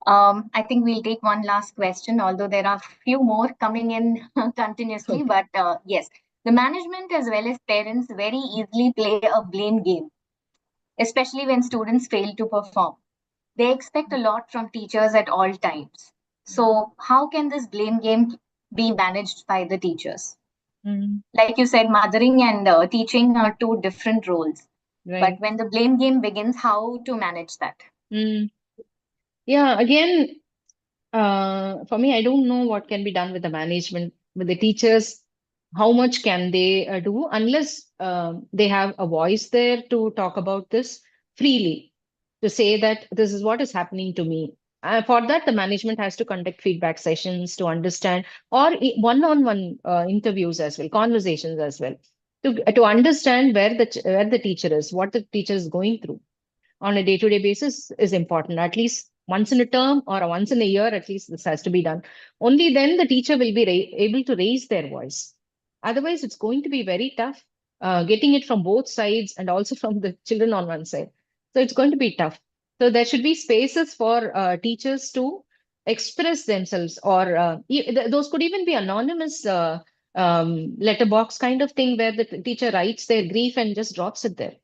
Speaker 1: I think we'll take one last question, although there are few more coming in continuously.
Speaker 4: Okay.
Speaker 1: But yes, the management as well as parents very easily play a blame game, especially when students fail to perform. They expect a lot from teachers at all times. So, how can this blame game be managed by the teachers? Like you said, mothering and teaching are two different roles. But
Speaker 4: Right.
Speaker 1: when the blame game begins, how to manage that?
Speaker 4: Yeah, again, for me, I don't know what can be done with the management, with the teachers. How much can they do unless they have a voice there to talk about this freely, to say that this is what is happening to me. For that, the management has to conduct feedback sessions to understand, or one-on-one interviews as well, conversations as well, to understand where the teacher is, what the teacher is going through on a day-to-day basis is important. At least once in a term or once in a year, at least this has to be done. Only then the teacher will be able to raise their voice. Otherwise, it's going to be very tough getting it from both sides and also from the children on one side. So it's going to be tough. So there should be spaces for teachers to express themselves, or those could even be anonymous letterbox kind of thing where the teacher writes their grief and just drops it there.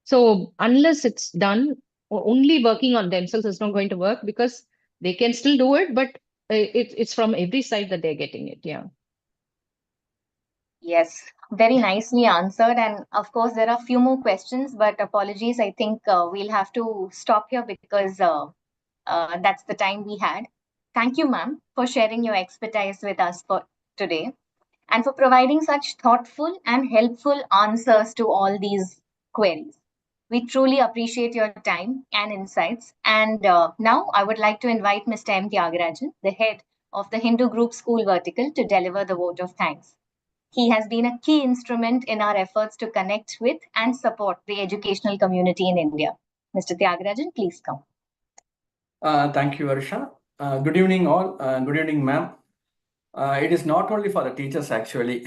Speaker 4: So unless it's done, only working on themselves is not going to work, because they can still do it, but it's from every side that they're getting it. Yeah.
Speaker 1: Yes, very nicely answered. And of course, there are a few more questions, but apologies. I think we'll have to stop here because that's the time we had. Thank you, ma'am, for sharing your expertise with us for today and for providing such thoughtful and helpful answers to all these queries. We truly appreciate your time and insights. And now I would like to invite Mr. M. Tyagarajan, the head of the Hindu Group School Vertical, to deliver the vote of thanks. He has been a key instrument in our efforts to connect with and support the educational community in India. Mr. Tyagarajan, please come.
Speaker 18: Thank you, Varsha. Good evening, all. Good evening, ma'am. It is not only for the teachers, actually.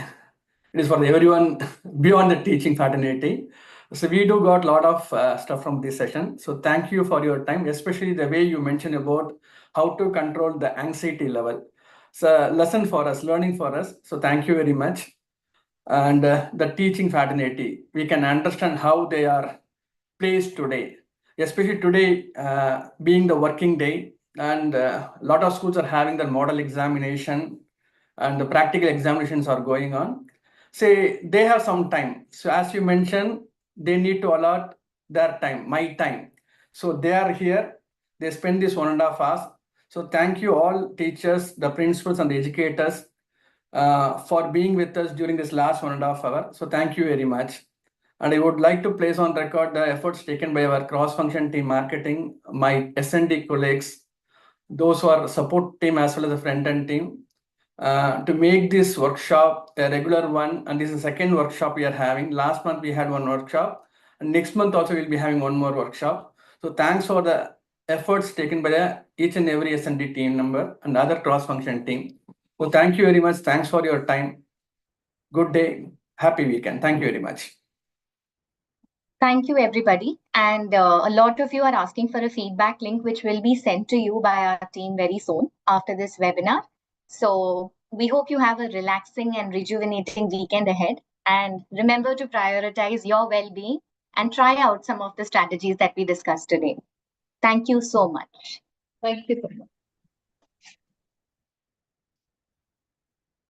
Speaker 18: It is for everyone beyond the teaching fraternity. So we do got a lot of stuff from this session. So thank you for your time, especially the way you mentioned about how to control the anxiety level. It's a lesson for us, learning for us. So thank you very much. And the teaching fraternity, we can understand how they are placed today, especially today being the working day, and a lot of schools are having the model examination and the practical examinations are going on. Say they have some time. So as you mentioned, they need to allot their time, my time. So they are here, they spend this 1.5 hours. So thank you all teachers, the principals and the educators for being with us during this last 1.5 hours. So thank you very much. And I would like to place on record the efforts taken by our cross-function team marketing, my S&D colleagues, those who are support team as well as the front-end team, to make this workshop a regular one. And this is the second workshop we are having. Last month we had one workshop, and next month also we'll be having one more workshop. So thanks for the efforts taken by each and every S&D team member and other cross-function team. So thank you very much. Thanks for your time. Good day. Happy weekend. Thank you very much.
Speaker 1: Thank you, everybody. And a lot of you are asking for a feedback link, which will be sent to you by our team very soon after this webinar. So we hope you have a relaxing and rejuvenating weekend ahead. And remember to prioritize your well-being and try out some of the strategies that we discussed today. Thank you so much.
Speaker 4: Thank you so much.